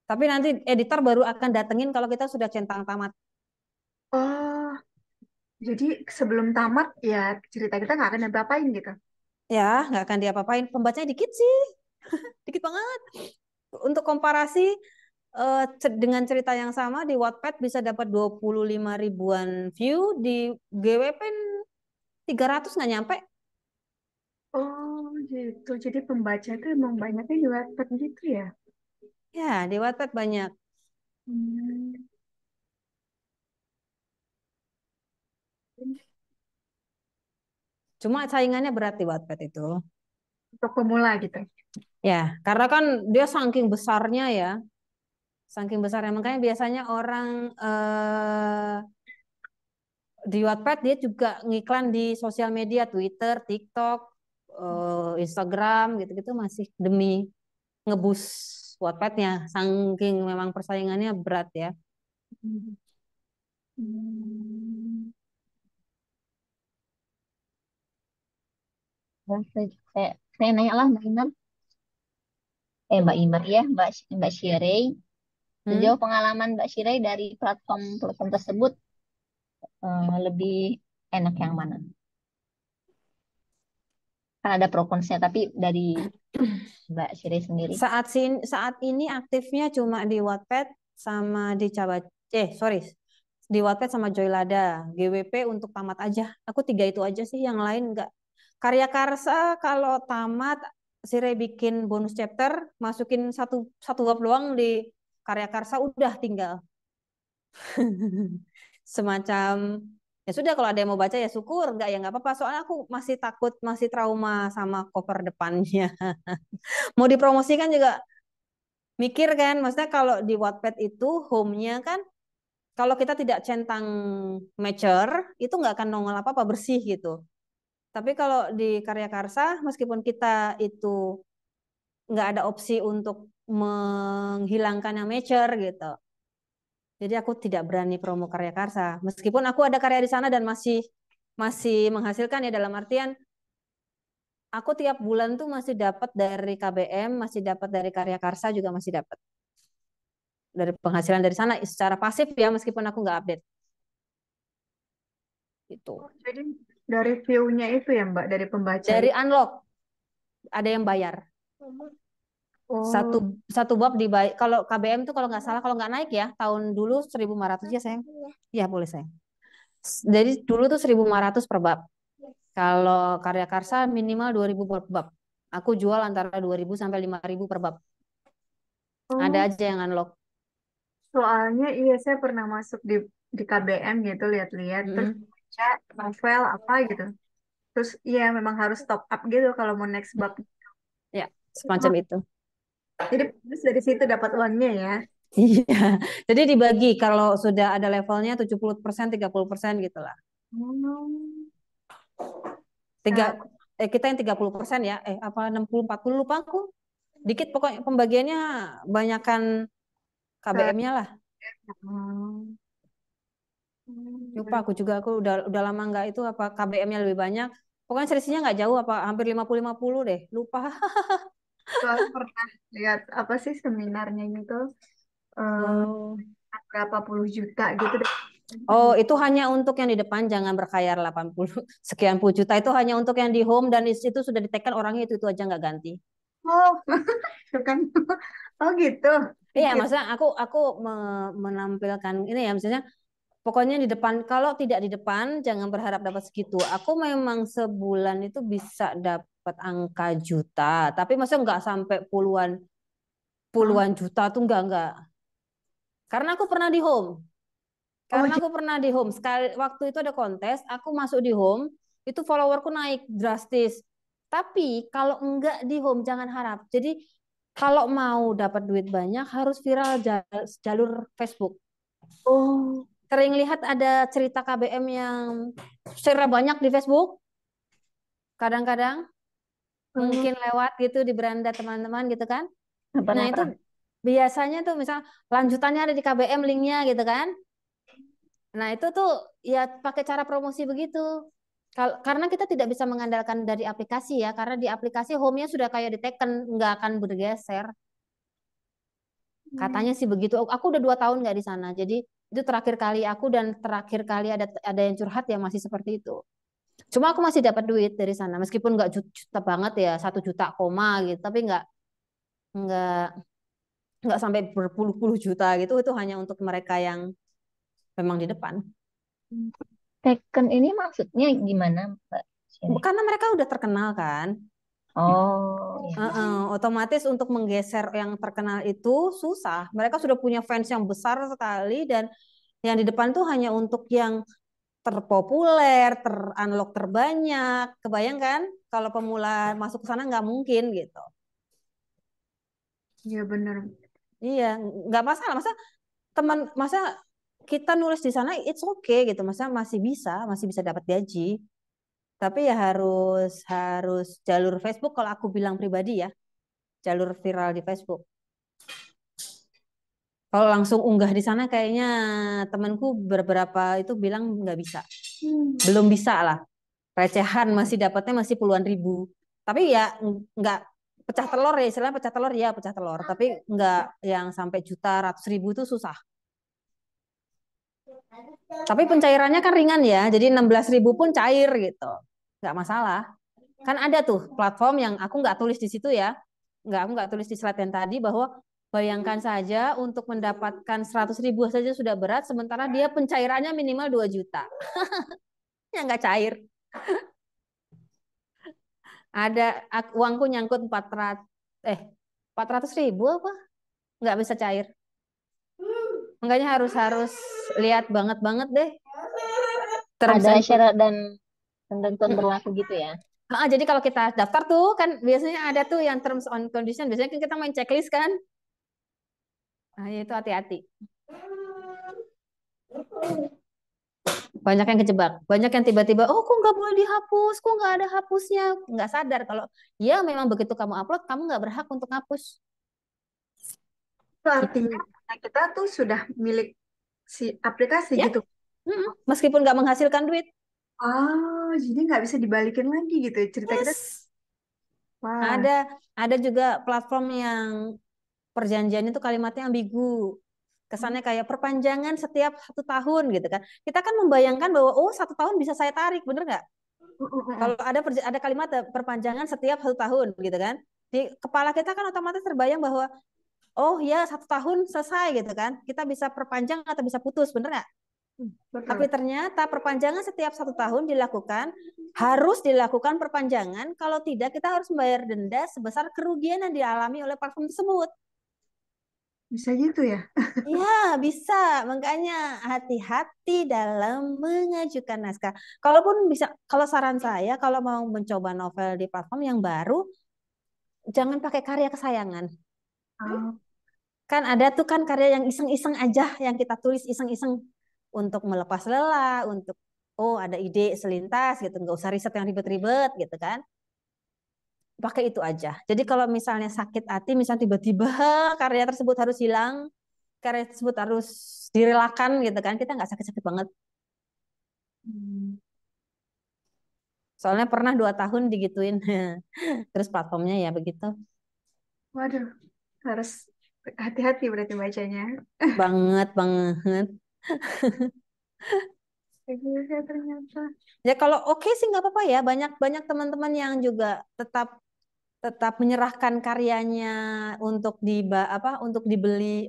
Tapi nanti editor baru akan datengin kalau kita sudah centang tamat. Oh, jadi sebelum tamat ya cerita kita nggak akan apa-apain gitu. Ya, nggak akan diapa-apain. Pembacanya dikit sih, dikit banget. Untuk komparasi dengan cerita yang sama di Wattpad bisa dapat 25 ribuan view, di GWP 300 nggak nyampe. Oh, gitu. Jadi pembaca itu emang banyaknya di Wattpad gitu ya? Ya, di Wattpad banyak. Hmm. Cuma saingannya berat di Wattpad itu. Untuk pemula gitu. Ya, karena kan dia saking besarnya ya, saking besarnya makanya biasanya orang di Wattpad dia juga ngiklan di sosial media, Twitter, TikTok, Instagram gitu-gitu masih demi ngebus Wattpadnya, saking memang persaingannya berat ya. Hmm. Saya nanya lah Mbak Iman. Mbak Iman ya, Mbak Shire. Hmm? Sejauh pengalaman Mbak Shire dari platform tersebut lebih enak yang mana? Kan ada pro kontra, tapi dari Mbak Shire sendiri. Saat ini aktifnya cuma di Wattpad sama di sorry, di Wattpad sama Joylada, GWP untuk tamat aja. Aku 3 itu aja sih, yang lain enggak. Karya Karsa kalau tamat, Sire bikin bonus chapter, masukin satu bab doang di Karya Karsa, udah tinggal. Semacam ya sudah, kalau ada yang mau baca ya syukur, enggak ya nggak apa-apa. Soalnya aku masih takut, masih trauma sama cover depannya. Mau dipromosikan juga mikir kan, maksudnya kalau di Wattpad itu home-nya kan, kalau kita tidak centang mature itu nggak akan nongol apa-apa, bersih gitu. Tapi kalau di Karya Karsa, meskipun kita itu nggak ada opsi untuk menghilangkan yang mature gitu. Jadi aku tidak berani promo Karya Karsa. Meskipun aku ada karya di sana dan masih menghasilkan ya, dalam artian aku tiap bulan tuh masih dapat dari KBM, masih dapat dari Karya Karsa, juga masih dapat dari penghasilan dari sana secara pasif ya, meskipun aku nggak update. Gitu. Jadi dari view-nya itu ya Mbak, dari pembaca Dari itu. unlock ada yang bayar. Oh, Satu bab dibayar. Kalau KBM tuh kalau nggak salah, kalau nggak naik ya, tahun dulu 1.500 ya sayang. Iya boleh sayang. Jadi dulu tuh 1.500 per bab. Kalau Karya Karsa minimal 2.000 per bab. Aku jual antara 2.000 sampai 5.000 per bab. Ada oh, aja yang unlock. soalnya iya saya pernah masuk di KBM gitu, lihat-lihat terus Mm-mm. baca novel apa gitu. Terus iya memang harus top up gitu kalau mau next bab. Ya, semacam itu. Jadi terus dari situ dapat uangnya ya. Iya. Jadi dibagi kalau sudah ada levelnya 70%, 30% gitu lah. Hmm. Tiga, Nah, kita yang 30% ya. Apa 60, 40 lupa aku. Dikit pokoknya pembagiannya banyakkan ke KBM-nya lah. hmm. Lupa aku juga, aku udah lama nggak itu, apa KBM-nya lebih banyak. Pokoknya selisihnya nggak jauh, apa hampir 50-50 deh. Lupa. Soalnya pernah lihat apa sih seminarnya gitu, eh, Oh. berapa puluh juta gitu deh. Oh, itu hanya untuk yang di depan, jangan berkhayal 80 sekian puluh juta. Itu hanya untuk yang di home, dan itu sudah ditekan orangnya, itu aja nggak ganti. Oh, itu kan. Oh gitu. Iya, Dikit. maksudnya aku menampilkan ini ya, misalnya pokoknya di depan, kalau tidak di depan jangan berharap dapat segitu. Aku memang sebulan itu bisa dapat angka juta, tapi maksudnya nggak sampai puluhan Oh, puluhan juta tuh enggak. Karena aku pernah di home. oh, Karena aku pernah di home. Sekali waktu itu ada kontes, aku masuk di home, itu followerku naik drastis. Tapi kalau enggak di home jangan harap. Jadi kalau mau dapat duit banyak harus viral jalur Facebook. oh, Sering lihat ada cerita KBM yang share banyak di Facebook. Kadang-kadang oh, mungkin lewat gitu di beranda teman-teman gitu kan. Nah, itu Pernah. biasanya tuh misal lanjutannya ada di KBM linknya gitu kan. Nah, itu tuh ya pakai cara promosi begitu. Karena kita tidak bisa mengandalkan dari aplikasi ya, karena di aplikasi home-nya sudah kayak diteken, nggak akan bergeser. hmm. Katanya sih begitu. Aku udah 2 tahun nggak di sana, jadi itu terakhir kali aku, dan terakhir kali ada yang curhat ya masih seperti itu. Cuma aku masih dapat duit dari sana, meskipun nggak juta banget ya, 1 juta koma gitu, tapi nggak nggak sampai berpuluh-puluh juta gitu. Itu hanya untuk mereka yang memang di depan. Taken ini maksudnya gimana, Mbak Siri? Karena mereka udah terkenal kan. Oh, ya. Otomatis untuk menggeser yang terkenal itu susah. Mereka sudah punya fans yang besar sekali, dan yang di depan tuh hanya untuk yang terpopuler, terunlock terbanyak. Kebayangkan kalau pemula masuk ke sana nggak mungkin gitu. Iya bener. Iya, nggak masalah. Masa kita nulis di sana it's okay gitu. Masa masih bisa dapat gaji. Tapi ya harus harus jalur Facebook, kalau aku bilang pribadi ya, jalur viral di Facebook. Kalau langsung unggah di sana kayaknya temanku beberapa itu bilang nggak bisa. Belum bisa lah. Recehan masih dapatnya masih puluhan ribu. Tapi ya nggak pecah telur ya, istilahnya pecah telur ya, pecah telur. Tapi nggak yang sampai juta, ratus ribu itu susah. Tapi pencairannya kan ringan ya, jadi 16.000 pun cair gitu. Nggak masalah. Kan ada tuh platform yang aku nggak tulis di situ ya. Aku nggak tulis di slide yang tadi, bahwa bayangkan saja untuk mendapatkan 100.000 saja sudah berat, sementara dia pencairannya minimal 2 juta. Ya nggak cair. Uangku nyangkut 400.000 apa? Nggak bisa cair. Makanya harus lihat banget deh terms Ada and syarat dan ketentuan berlaku gitu ya. Jadi kalau kita daftar tuh kan biasanya ada tuh yang terms and condition. Biasanya kan kita main checklist kan. Nah, itu hati-hati. Banyak yang kejebak. Banyak yang tiba-tiba, oh kok nggak boleh dihapus, kok nggak ada hapusnya. Nggak sadar kalau ya memang begitu kamu upload, kamu nggak berhak untuk hapus. Itu artinya kita tuh sudah milik si aplikasi Ya, gitu. meskipun nggak menghasilkan duit. Oh, jadi nggak bisa dibalikin lagi gitu ya cerita kita. Yes. Wah, Ada juga platform yang perjanjian itu kalimatnya ambigu. Kesannya kayak perpanjangan setiap 1 tahun gitu kan. Kita kan membayangkan bahwa 1 tahun bisa saya tarik, bener nggak? Kalau ada kalimat perpanjangan setiap 1 tahun gitu kan. Di kepala kita kan otomatis terbayang bahwa oh ya 1 tahun selesai gitu kan. Kita bisa perpanjang atau bisa putus, bener nggak? Tapi betul. ternyata perpanjangan setiap 1 tahun harus dilakukan perpanjangan. Kalau tidak kita harus membayar denda sebesar kerugian yang dialami oleh platform tersebut. Bisa gitu ya? Ya, bisa. Makanya hati-hati dalam mengajukan naskah. Kalaupun bisa, kalau saran saya, kalau mau mencoba novel di platform yang baru, jangan pakai karya kesayangan. Oh, Kan ada tuh kan karya yang iseng-iseng aja, yang kita tulis iseng-iseng untuk melepas lelah, untuk ada ide selintas gitu, nggak usah riset yang ribet-ribet gitu kan. Pakai itu aja. Jadi kalau misalnya sakit hati, misalnya tiba-tiba karya tersebut harus hilang, karya tersebut harus direlakan gitu kan, kita nggak sakit-sakit banget. Soalnya pernah 2 tahun digituin. Terus platformnya ya begitu. waduh, harus hati-hati berarti bacanya. Banget, banget. Kayak gitu ternyata. Ya kalau oke sih nggak apa-apa ya. Banyak teman-teman yang juga tetap tetap menyerahkan karyanya untuk untuk dibeli,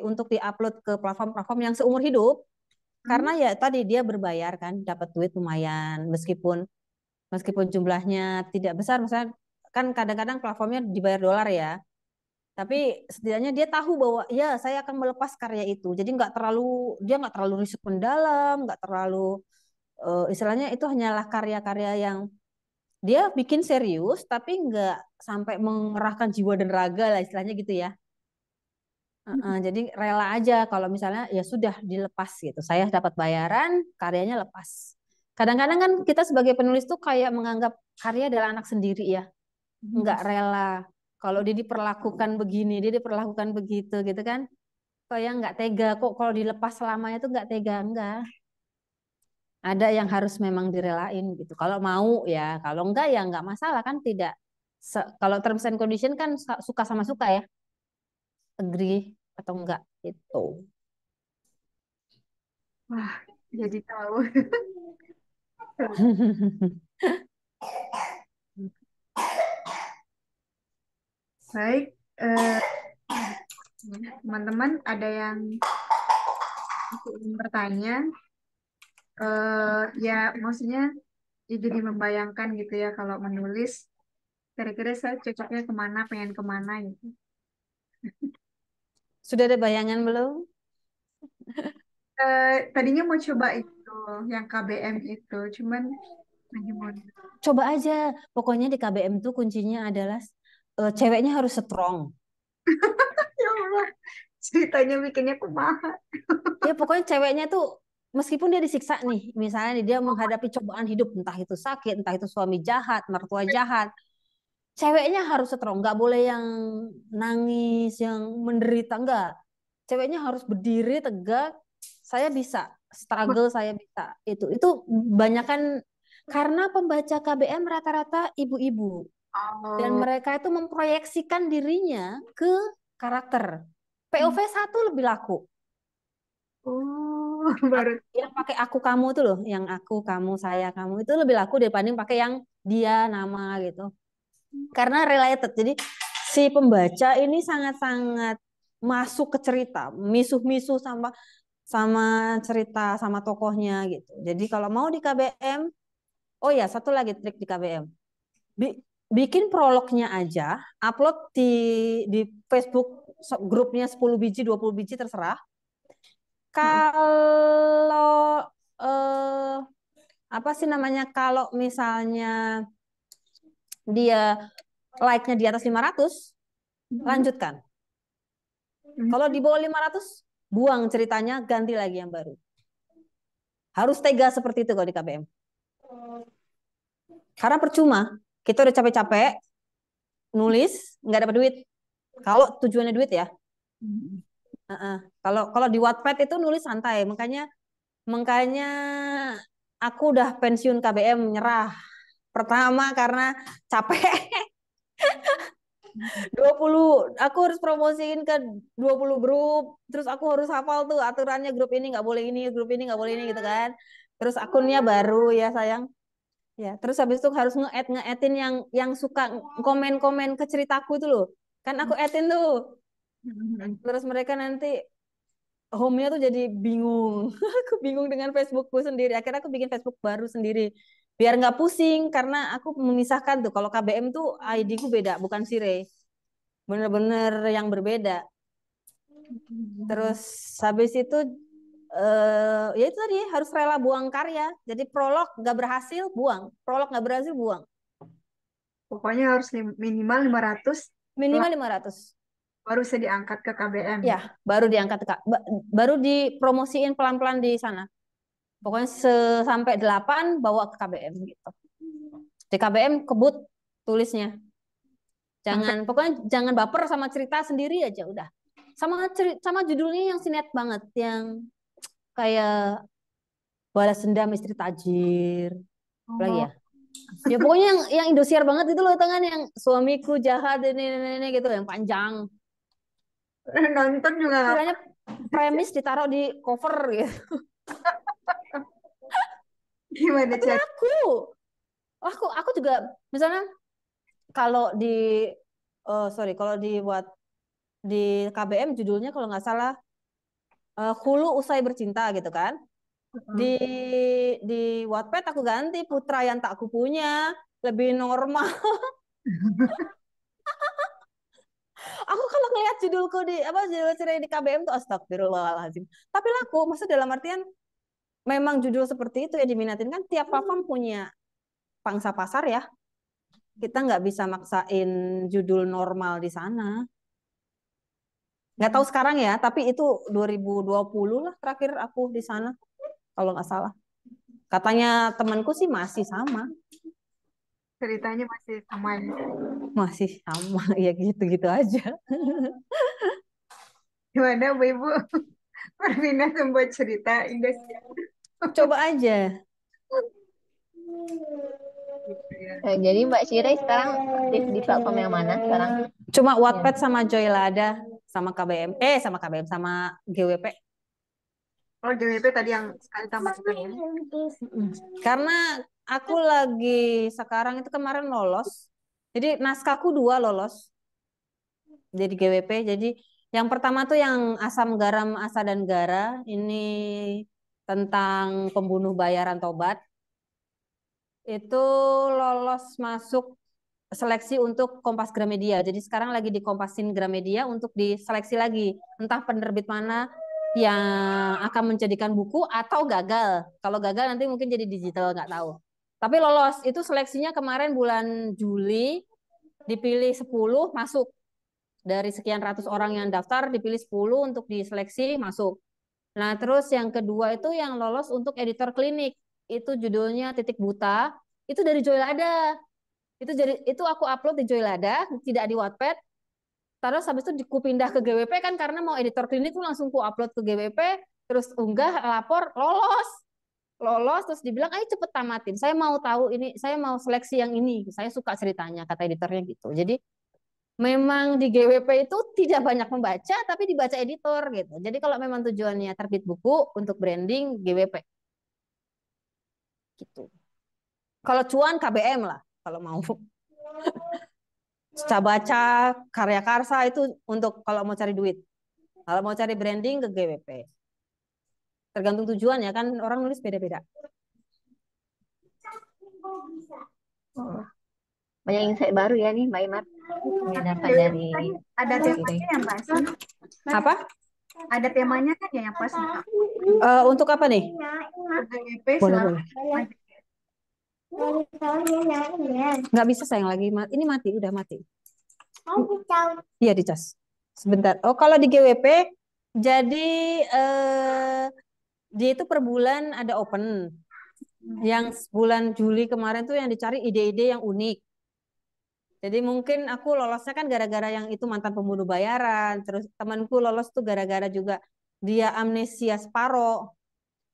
untuk diupload ke platform-platform yang seumur hidup. Hmm? Karena ya tadi dia berbayar kan, dapat duit lumayan meskipun jumlahnya tidak besar. Misalnya kan kadang-kadang platformnya dibayar dolar ya. Tapi setidaknya dia tahu bahwa ya saya akan melepas karya itu. Jadi dia nggak terlalu riset mendalam, nggak terlalu istilahnya itu hanyalah karya-karya yang dia bikin serius tapi nggak sampai mengerahkan jiwa dan raga lah istilahnya gitu ya. Jadi rela aja kalau misalnya ya sudah dilepas gitu. Saya dapat bayaran, karyanya lepas. Kadang-kadang kan kita sebagai penulis tuh kayak menganggap karya adalah anak sendiri ya, nggak rela. Kalau dia diperlakukan begini, dia diperlakukan begitu gitu kan. Kayak nggak tega kok kalau dilepas selamanya tuh nggak tega, enggak. Ada yang harus memang direlain gitu. Kalau mau ya, kalau enggak ya enggak masalah kan tidak. Kalau terms and condition kan suka sama suka ya, agree atau enggak gitu. Wah, jadi tahu. Baik, eh, teman-teman ada yang ingin bertanya? Ya, maksudnya ya jadi membayangkan gitu ya kalau menulis. Kira-kira saya cocoknya kemana, pengen kemana gitu. Sudah ada bayangan belum? Tadinya mau coba itu, yang KBM itu, cuman lagi mau. Coba aja. Pokoknya di KBM tuh kuncinya adalah ceweknya harus strong. Ya Allah, ceritanya bikinnya kumaha. Ya pokoknya ceweknya tuh meskipun dia disiksa nih, misalnya nih, dia menghadapi cobaan hidup, entah itu sakit, entah itu suami jahat, mertua jahat, ceweknya harus strong, nggak boleh yang nangis, yang menderita, enggak. Ceweknya harus berdiri tegak. Saya bisa, struggle saya bisa. Itu banyak kan karena pembaca KBM rata-rata ibu-ibu dan Oh, mereka itu memproyeksikan dirinya ke karakter. POV 1 lebih laku. oh, baru. Yang pakai aku kamu itu loh, yang aku kamu saya kamu itu lebih laku dibanding pakai yang dia nama gitu. Karena related. Jadi si pembaca ini sangat-sangat masuk ke cerita, misuh-misuh sama sama cerita sama tokohnya gitu. Jadi kalau mau di KBM, oh ya satu lagi trik di KBM. bikin prolognya aja, upload di Facebook grupnya 10 biji, 20 biji terserah. Kalau apa sih namanya? Kalau misalnya dia like-nya di atas 500, lanjutkan. Kalau di bawah 500, buang ceritanya, ganti lagi yang baru. Harus tega seperti itu kalau di KBM. Karena percuma, kita udah capek-capek nulis, nggak dapat duit. Kalau tujuannya duit ya. Kalau di Wattpad itu nulis santai, makanya aku udah pensiun KBM, nyerah. Pertama karena capek. 20, aku harus promosiin ke 20 grup, terus aku harus hafal tuh aturannya, grup ini nggak boleh ini, grup ini nggak boleh ini gitu kan. Terus akunnya baru ya sayang. Ya, terus habis itu harus nge-add-in yang suka komen-komen ke ceritaku itu loh. Kan aku add-in tuh. Terus mereka nanti home-nya tuh jadi bingung. Aku bingung dengan Facebookku sendiri. Akhirnya aku bikin Facebook baru sendiri. Biar nggak pusing karena aku memisahkan tuh. Kalau KBM tuh ID-ku beda, bukan Sire. Bener-bener yang berbeda. Terus habis itu ya itu tadi harus rela buang karya. Jadi prolog nggak berhasil, buang. Prolog nggak berhasil, buang. Pokoknya harus minimal 500 Minimal 500. baru bisa diangkat ke KBM. Ya, baru diangkat baru dipromosiin pelan-pelan di sana. Pokoknya sampai 8 bawa ke KBM gitu. Di KBM kebut tulisnya. Pokoknya jangan baper sama cerita sendiri aja udah. Sama judulnya yang sinet banget, yang kayak balas dendam istri tajir. Lagi ya. Ya pokoknya yang Indosiar banget itu loh, tangan yang suamiku jahat ini gitu, yang panjang. Nonton juga nggak Kiranya premis ditaruh di cover gitu. gimana Tapi cara? aku juga misalnya kalau kalau di KBM judulnya kalau nggak salah Hulu Usai Bercinta gitu kan. Di Wattpad aku ganti Putra Yang Tak Kupunya, lebih normal. Aku kalau ngeliat judulku judul cerai di KBM tuh astagfirullahaladzim. Tapi laku, maksud dalam artian memang judul seperti itu ya diminatin, kan tiap platform punya pangsa pasar ya. Kita nggak bisa maksain judul normal di sana. Nggak tahu sekarang ya, tapi itu 2020 lah terakhir aku di sana, kalau nggak salah. Katanya temanku sih masih sama. Ceritanya masih sama ya. Masih sama, ya gitu-gitu aja. Gimana Bu Ibu berminat membuat cerita Indonesia? Coba aja. Gitu ya. Jadi Mbak Sire sekarang aktif di platform yang mana sekarang? Cuma Wattpad sama Joylada sama KBM, sama GWP. Oh, JWP tadi yang sekali tamat itu ya. Karena aku lagi sekarang itu kemarin lolos. Jadi naskahku 2 lolos. Jadi GWP. Jadi yang pertama tuh yang Asam Garam Asa dan Gara, ini tentang pembunuh bayaran tobat. Itu lolos masuk seleksi untuk Kompas Gramedia. Jadi sekarang lagi di Kompasin Gramedia untuk diseleksi lagi. Entah penerbit mana yang akan menjadikan buku atau gagal. Kalau gagal nanti mungkin jadi digital, nggak tahu. Tapi lolos, itu seleksinya kemarin bulan Juli, dipilih 10 masuk. Dari sekian ratus orang yang daftar, dipilih 10 untuk diseleksi, masuk. Nah, terus yang kedua itu yang lolos untuk editor klinik. Itu judulnya Titik Buta. Itu dari Joylada. Itu aku upload di Joylada, tidak di Wattpad. Terus habis itu aku pindah ke GWP kan karena mau editor klinik tuh langsung ku upload ke GWP, terus unggah, lapor, lolos. Lolos terus dibilang, "Ayo cepet tamatin. Saya mau tahu ini, saya mau seleksi yang ini. Saya suka ceritanya," kata editornya gitu. Jadi memang di GWP itu tidak banyak membaca, tapi dibaca editor gitu. Jadi kalau memang tujuannya terbit buku untuk branding, GWP gitu. Kalau cuan KBM lah kalau mau. Baca karya karsa itu untuk kalau mau cari duit. Kalau mau cari branding ke GWP. Tergantung tujuan ya, kan orang nulis beda-beda. banyak insight baru ya nih Mbak Imar didapat GWP dari tadi ada Mbak Sire. temanya ya Mbak sih? Apa? Ada temanya kan ya yang pas Mbak? Untuk apa nih? GWP Boleh, selalu boleh. ada. Nggak bisa sayang lagi. Ini mati, udah mati. Iya, dicas. Sebentar. Oh, kalau di GWP, jadi dia itu per bulan ada open. Yang bulan Juli kemarin tuh yang dicari ide-ide yang unik. Jadi mungkin aku lolosnya kan gara-gara yang itu mantan pembunuh bayaran. Terus temanku lolos tuh gara-gara juga dia amnesia separoh.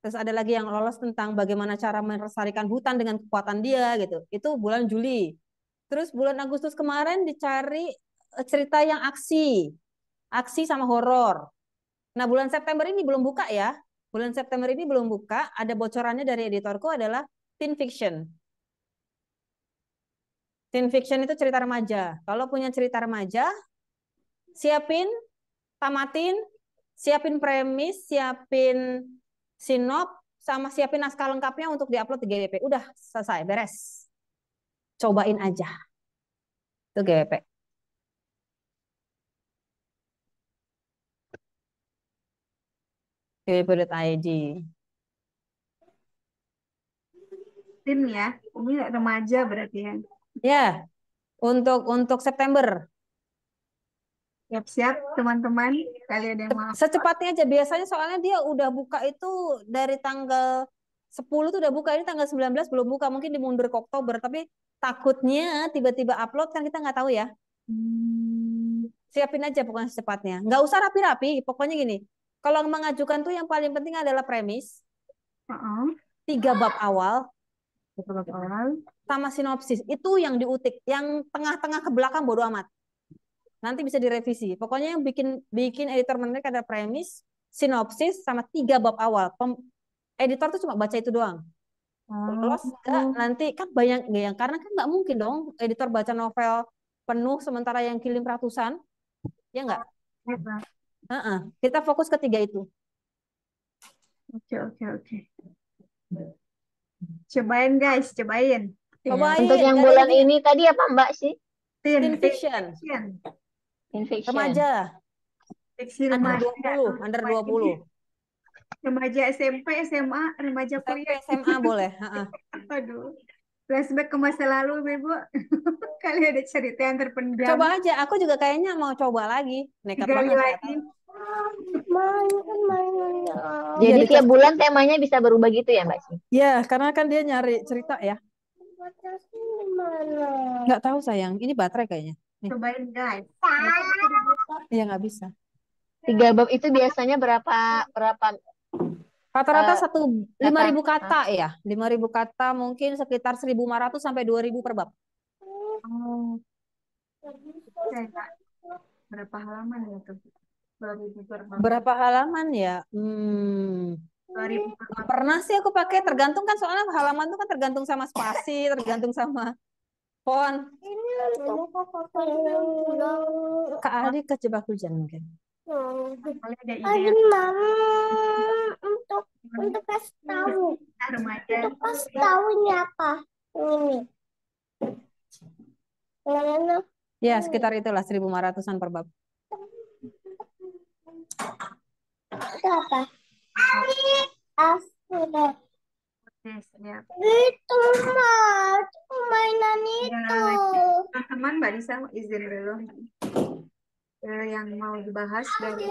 Terus ada lagi yang lolos tentang bagaimana cara melestarikan hutan dengan kekuatan dia gitu. Itu bulan Juli. Terus bulan Agustus kemarin dicari cerita yang aksi. Aksi sama horor. Nah, bulan September ini belum buka ya. Bulan September ini belum buka. Ada bocorannya dari editorku adalah teen fiction. Teen fiction itu cerita remaja. Kalau punya cerita remaja, siapin, tamatin, siapin premis, siapin sinop, sama siapin naskah lengkapnya untuk diupload di GWP. Udah selesai, beres. Cobain aja. Itu GWP. GWP.id. Tim ya, ini remaja berarti ya. Ya, untuk September. Siap-siap teman-teman, kalian yang mau. Secepatnya aja. Biasanya soalnya dia udah buka itu dari tanggal 10 tuh udah buka. Ini tanggal 19 belum buka. Mungkin dimundur ke Oktober. Tapi takutnya tiba-tiba upload kan kita nggak tahu ya. Siapin aja pokoknya secepatnya. Nggak usah rapi-rapi. Pokoknya gini. Kalau mengajukan tuh yang paling penting adalah premis. Heeh. 3 bab awal. Bab awal. Sama sinopsis. Itu yang diutik. Yang tengah-tengah ke belakang bodo amat. Nanti bisa direvisi. Pokoknya yang bikin editor menarik ada premis, sinopsis, sama 3 bab awal. Editor tuh cuma baca itu doang. Lolos nggak? Nanti kan banyak yang karena kan nggak mungkin dong editor baca novel penuh sementara yang kirim ratusan, ya nggak? Kita fokus ke 3 itu. Oke. Cobain guys, cobain. Cobain. Untuk yang nggak ada bulan ruginya. ini tadi apa Mbak sih? Teen fiction. Teen fiction. Remaja. Fiksi Under remaja. 20, under 20. Remaja SMP, SMA, remaja SMP, kuliah. SMA boleh. Aduh. Flashback ke masa lalu, Ibu. Kali ada cerita yang terpendam. Coba aja. Aku juga kayaknya mau coba lagi. Nekat Digali banget. lagi. Jadi tiap bulan temanya bisa berubah gitu ya Mbak sih? Ya, karena kan dia nyari cerita ya. Nggak tahu sayang. Ini baterai kayaknya. Nih. Cobain guys. Iya nggak bisa. 3 bab itu biasanya berapa Rata-rata 5.000 kata. kata ya. 5.000 kata mungkin sekitar 1.500 sampai 2.000 per bab. Oh. Berapa halaman ya tuh? 2.000 per bab. Berapa halaman ya? 2.000 per bab. Pernah sih aku pakai, tergantung kan soalnya halaman itu kan tergantung sama spasi, tergantung sama font. Kak Adi kejebak hujan mungkin. Boleh ada ide. Lagi mama untuk kasih tahu. Remaja. Untuk kasih tahu ini apa? Ini. Ya, sekitar itulah 1.500-an per bab. Itu apa? Sudah. Siap. Itu mah mainan itu. Teman-teman, Mbak Lisa izin dulu. Yang mau dibahas dari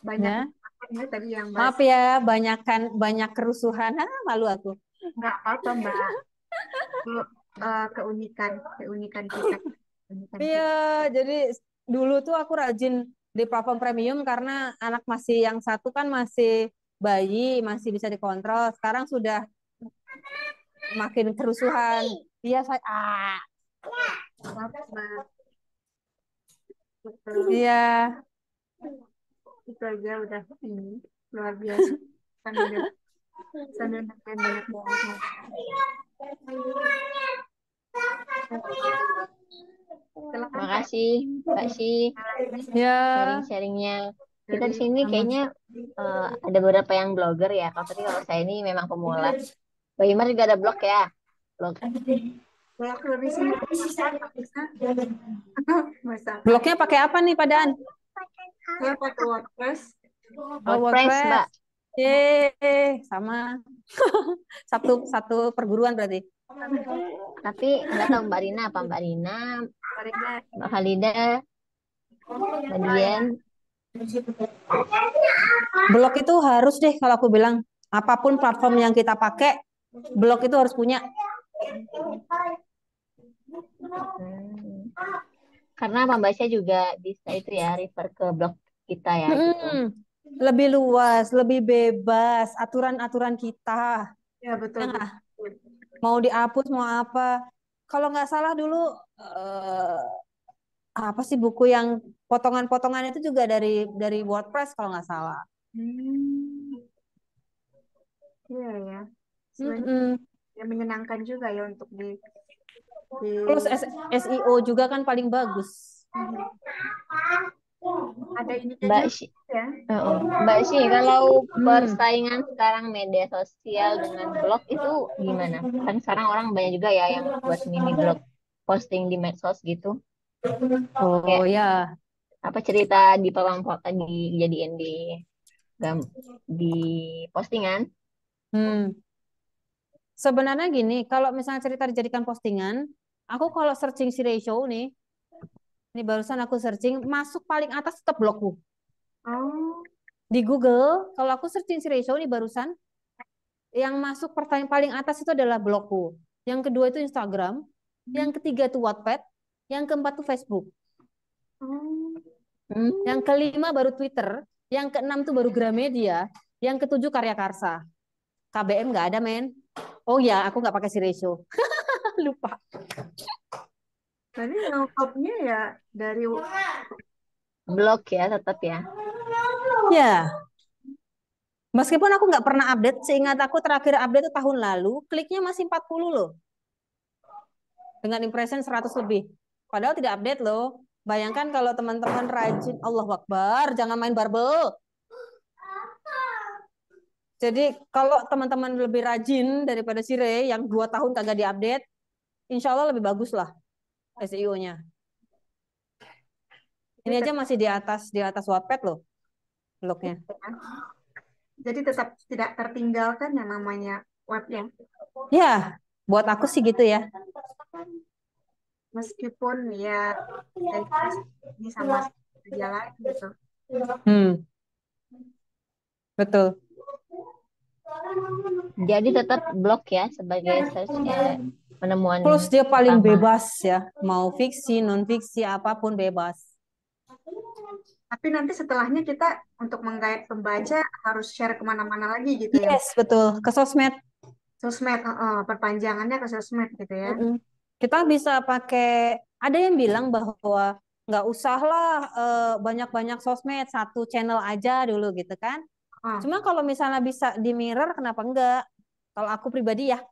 banyak ya, tadi yang Maaf ya, banyak kerusuhan. Malu aku. Nggak apa-apa Mbak. Keunikan kita. Iya, jadi dulu tuh aku rajin di platform premium karena anak yang satu kan masih bayi, masih bisa dikontrol. Sekarang sudah makin kerusuhan. Iya, saya. Iya. Itu aja udah ini luar biasa. Sambil makan banyak banget. Terima kasih Mbak Sih Ya. sharing-sharingnya. Kita di sini kayaknya ada beberapa yang blogger ya. Tapi kalau saya ini memang pemula. Mbak Imar juga ada blog ya? Blog. Kalau aku lebih singkat bisa. Bahasa apa? Blognya pakai apa nih, Padaan? Saya pakai WordPress. Oh, WordPress, Mbak. Sama. Satu perguruan berarti. Tapi nggak tahu Mbak Rina apa Mbak Rina, Karena Mbak Halida, Mbak Dian. Blog itu harus deh kalau aku bilang. Apapun platform yang kita pakai, blog itu harus punya. Hmm. Karena pembaca juga bisa itu ya refer ke blog kita ya gitu. Lebih luas, lebih bebas aturan-aturan kita. ya betul. Ya nggak? Mau dihapus mau apa? Kalau nggak salah dulu apa sih buku yang potongan-potongan itu juga dari WordPress kalau nggak salah. Iya ya. Sebenarnya Mm-mm. ya menyenangkan juga ya untuk di Terus SEO juga kan paling bagus. ada ininya Mbak juga Syi, ya. Mbak Syi, kalau persaingan sekarang media sosial dengan blog itu gimana? Kan sekarang orang banyak juga ya yang buat mini blog posting di medsos gitu. Oh Kayak ya. apa cerita di dijadiin di postingan. Sebenarnya gini, kalau misalnya cerita dijadikan postingan, aku kalau searching si ratio nih, ini barusan aku searching, masuk paling atas tetap blogku. Oh, Di Google, kalau aku searching si ratio nih barusan, yang masuk pertanyaan paling atas itu adalah blogku. Yang kedua itu Instagram, yang ketiga itu Wattpad, yang keempat itu Facebook. Hmm. Yang kelima baru Twitter, yang keenam tuh baru Gramedia, yang ketujuh Karya Karsa. KBM nggak ada, men. Oh ya, aku nggak pakai si ratio. Lupa. tadi yang topnya ya dari Blog ya tetap ya. Ya, meskipun aku nggak pernah update, seingat aku terakhir update itu tahun lalu, kliknya masih 40 loh. Dengan impression 100 lebih. Padahal tidak update loh. Bayangkan kalau teman-teman rajin, Allah Akbar, jangan main barbel. Jadi kalau teman-teman lebih rajin daripada si Ray yang 2 tahun kagak diupdate, insya Allah lebih bagus lah SEO-nya. Ini aja masih di atas Wattpad loh, blognya. jadi tetap tidak tertinggalkan yang namanya webnya. Ya, buat aku sih gitu ya. Meskipun ya ini sama kerja lain gitu. Betul. Jadi tetap blog ya sebagai search penemuan Plus dia paling utama. bebas ya, mau fiksi, non fiksi, apapun bebas. Tapi nanti setelahnya kita untuk menggait pembaca harus share kemana-mana lagi gitu ya. Yes, betul. Ke sosmed. Sosmed, perpanjangannya ke sosmed gitu ya. Kita bisa pakai, ada yang bilang bahwa nggak usahlah banyak-banyak sosmed, satu channel aja dulu gitu kan. Cuma kalau misalnya bisa di mirror, kenapa enggak? Kalau aku pribadi ya.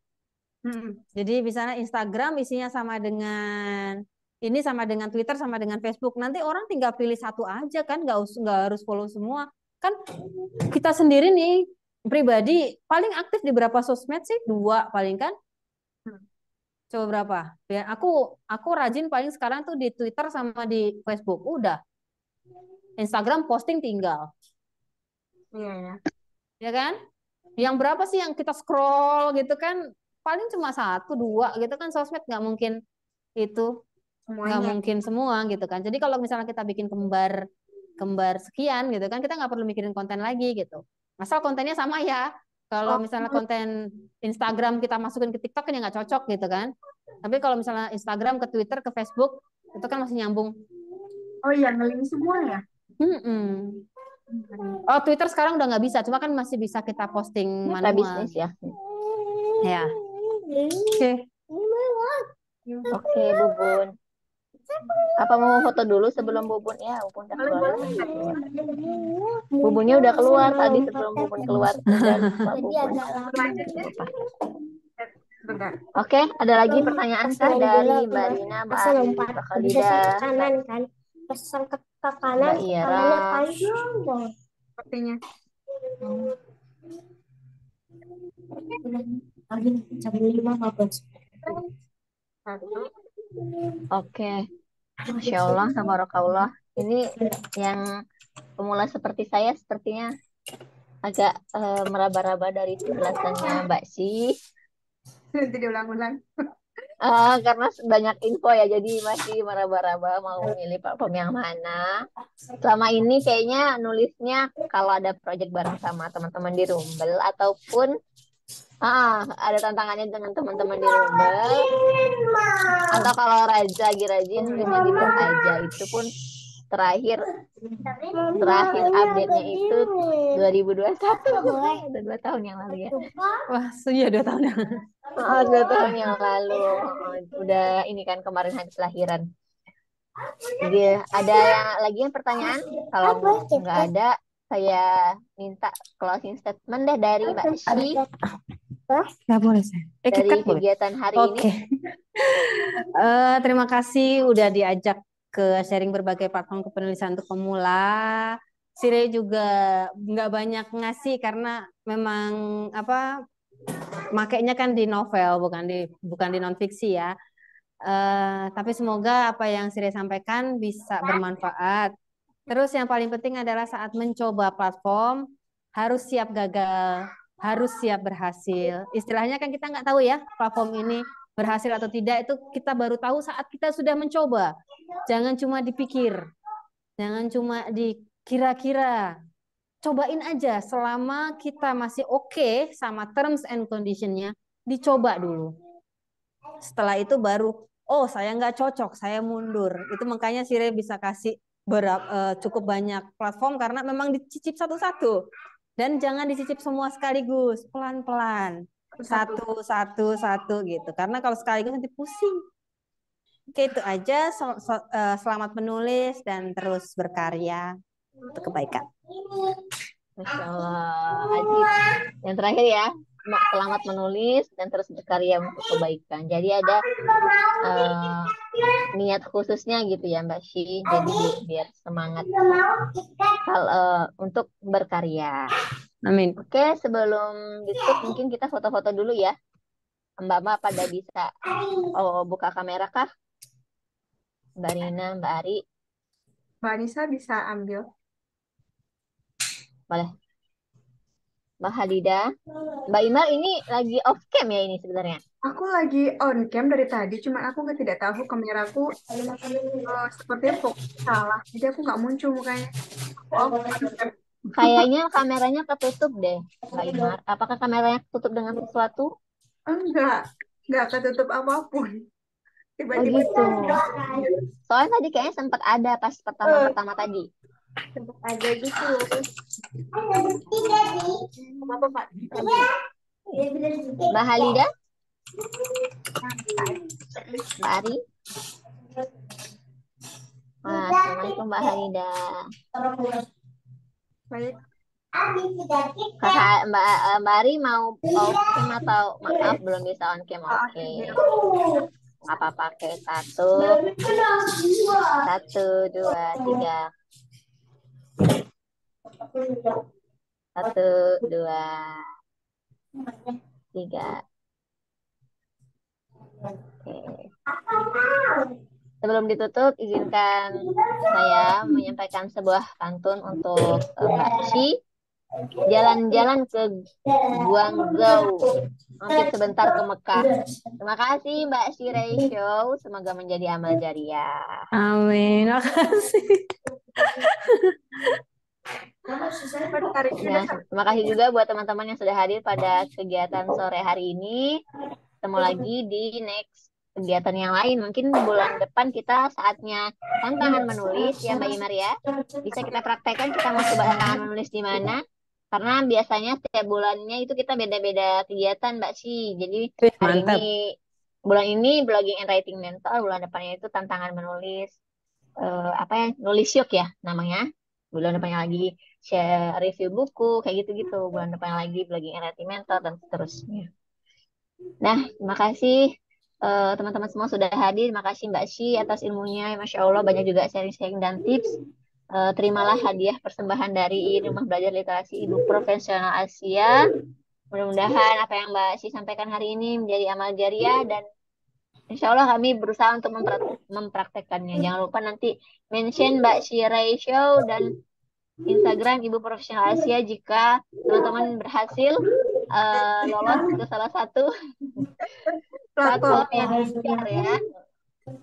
Jadi misalnya Instagram isinya sama dengan ini sama dengan Twitter sama dengan Facebook. Nanti orang tinggal pilih satu aja kan, nggak harus follow semua. Kan kita sendiri nih pribadi paling aktif di berapa sosmed sih? 2 paling kan? Coba berapa? Ya, aku rajin paling sekarang tuh di Twitter sama di Facebook. Udah. Instagram posting tinggal. Iya ya. Ya kan? Yang berapa sih yang kita scroll gitu kan? Paling cuma 1, 2 gitu kan, sosmed nggak mungkin itu, nggak Semuanya. mungkin semua gitu kan. Jadi kalau misalnya kita bikin kembar sekian gitu kan, kita nggak perlu mikirin konten lagi gitu. Asal kontennya sama ya. Kalau misalnya konten Instagram kita masukin ke TikTok kan ya nggak cocok gitu kan. Tapi kalau misalnya Instagram ke Twitter ke Facebook itu kan masih nyambung. Oh iya, ngeling semua ya. Oh, Twitter sekarang udah nggak bisa, cuma kan masih bisa kita posting Mitra manual. bisnis ya. Ya. Oke. Oke, Bubun. Apa mau foto dulu sebelum Bubun? Ya, Bubun udah keluar. Bubunnya udah keluar tadi sebelum Bubun keluar. Udah lupa Bubun. Lupa. Oke, ada lagi pertanyaan kah dari Mbak Rina, Mbak Ari, Mbak Khalida, kanan kan. Pesan ke kanan, Mbak Ira? panjang dong. Sepertinya. Jam 5 habis. Satu. Oke, Masya Allah, tabarakallah. Ini yang pemula seperti saya sepertinya agak meraba-raba dari penjelasannya Mbak Si. Nanti diulang-ulang. Karena banyak info ya, jadi masih meraba-raba mau milih platform yang mana. Selama ini kayaknya nulisnya kalau ada project bareng sama teman-teman di Rumble ataupun ada tantangannya dengan teman-teman di Rumble, atau kalau Raja lagi rajin nulisnya di blog aja. Itu pun terakhir terakhir update-nya itu 2021. Udah 2 tahun yang lalu ya. Wah, iya 2 tahun yang 2 tahun yang lalu. Udah ini kan kemarin habis lahiran. Jadi ada yang pertanyaan? Kalau nggak ada, saya minta closing statement deh dari Mbak Shi nggak boleh saya. dari KitKat boleh. kegiatan hari ini. Oke. Terima kasih udah diajak ke sharing berbagai platform kepenulisan untuk pemula. Sire juga nggak banyak ngasih karena memang apa makainya kan di novel bukan di non fiksi ya. Tapi semoga apa yang Sire sampaikan bisa bermanfaat. Terus yang paling penting adalah saat mencoba platform harus siap gagal, harus siap berhasil. Istilahnya kan kita nggak tahu ya platform ini berhasil atau tidak, itu kita baru tahu saat kita sudah mencoba. Jangan cuma dipikir, jangan cuma dikira-kira. Cobain aja selama kita masih oke sama terms and condition-nya, dicoba dulu. Setelah itu baru, oh saya nggak cocok, saya mundur. Itu makanya Sire bisa kasih cukup banyak platform karena memang dicicip satu-satu. Dan jangan dicicip semua sekaligus, pelan-pelan. Satu gitu. Karena kalau sekaligus nanti pusing. Oke, itu aja. Selamat menulis dan terus berkarya untuk kebaikan. Masya Allah, Ajib. Yang terakhir ya, selamat menulis dan terus berkarya untuk kebaikan. Jadi ada niat khususnya gitu ya Mbak Shi. Jadi biar semangat untuk berkarya. Amin. Oke, sebelum ditutup mungkin kita foto-foto dulu ya. Mbak-mbak pada bisa buka kamera kah? Mbak Rina, Mbak Ari. Mbak Anissa bisa ambil. Boleh. Mbak Hadida. Mbak Imar ini lagi off cam ya ini sebenarnya? Aku lagi on cam dari tadi, cuman aku tidak tahu kameraku sepertinya fokus salah. Jadi aku nggak muncul mukanya. Kayaknya kameranya ketutup deh, Mbak Imar. Apakah kameranya ketutup dengan sesuatu? Enggak ketutup apapun. Tiba-tiba gitu. Soalnya tadi kayaknya sempat ada pas pertama-pertama tadi. sempat ada gitu. Apa Pak? Mbak Halida? Mbak Ari? Assalamualaikum Mbak Halida. Baik. Kakak Mbak Ari mau off cam atau maaf belum bisa on cam? Oke. Apa pakai 1, 2, 3. 1, 2, 3. Oke. Sebelum ditutup, izinkan saya menyampaikan sebuah pantun untuk Mbak Shi. Jalan-jalan ke Guangzhou, mampir sebentar ke Mekah. Terima kasih Mbak Shi Show. Semoga menjadi amal jariah. Amin. Makasih. Ya, terima kasih juga buat teman-teman yang sudah hadir pada kegiatan sore hari ini. Ketemu lagi di next kegiatan yang lain. Mungkin bulan depan kita saatnya tantangan menulis ya Mbak Imar ya. Bisa kita praktekkan, kita mau coba tantangan menulis di mana. Karena biasanya setiap bulannya itu kita beda-beda kegiatan Mbak Shi. Jadi hari Mantap. bulan ini blogging and writing mentor, bulan depannya itu tantangan menulis nulis yuk ya namanya. Bulan depannya lagi share review buku kayak gitu-gitu. Bulan depannya lagi blogging and writing mentor dan seterusnya. Nah, terima kasih teman-teman semua sudah hadir. Terima kasih Mbak Shi atas ilmunya. Masya Allah banyak juga sharing-sharing dan tips. Terimalah hadiah persembahan dari Rumah Belajar Literasi Ibu Profesional Asia. Mudah-mudahan apa yang Mbak Shi sampaikan hari ini menjadi amal jariah dan Insya Allah kami berusaha untuk mempraktekkannya. Jangan lupa nanti mention Mbak Shirai Show dan Instagram Ibu Profesional Asia jika teman-teman berhasil lolos ke salah satu platform yang di-share ya.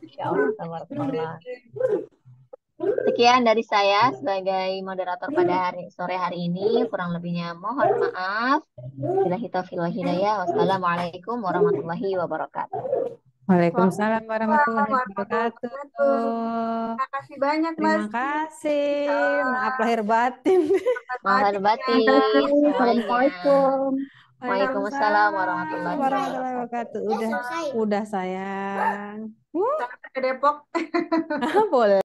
Insya Allah, tabarakallah. Sekian dari saya sebagai moderator pada sore hari ini. Kurang lebihnya mohon maaf. Billahi taufiq wal hidayah. Wassalamualaikum warahmatullahi wabarakatuh. Waalaikumsalam warahmatullahi Warahmatullahi wabarakatuh. Terima kasih banyak, Mas. Terima kasih. Maaf lahir batin. Mohon batin semuanya. Assalamualaikum. Waalaikumsalam warahmatullahi warahmatullahi wabarakatuh. wabarakatuh. Udah sayang. Sampai ke Depok. Boleh.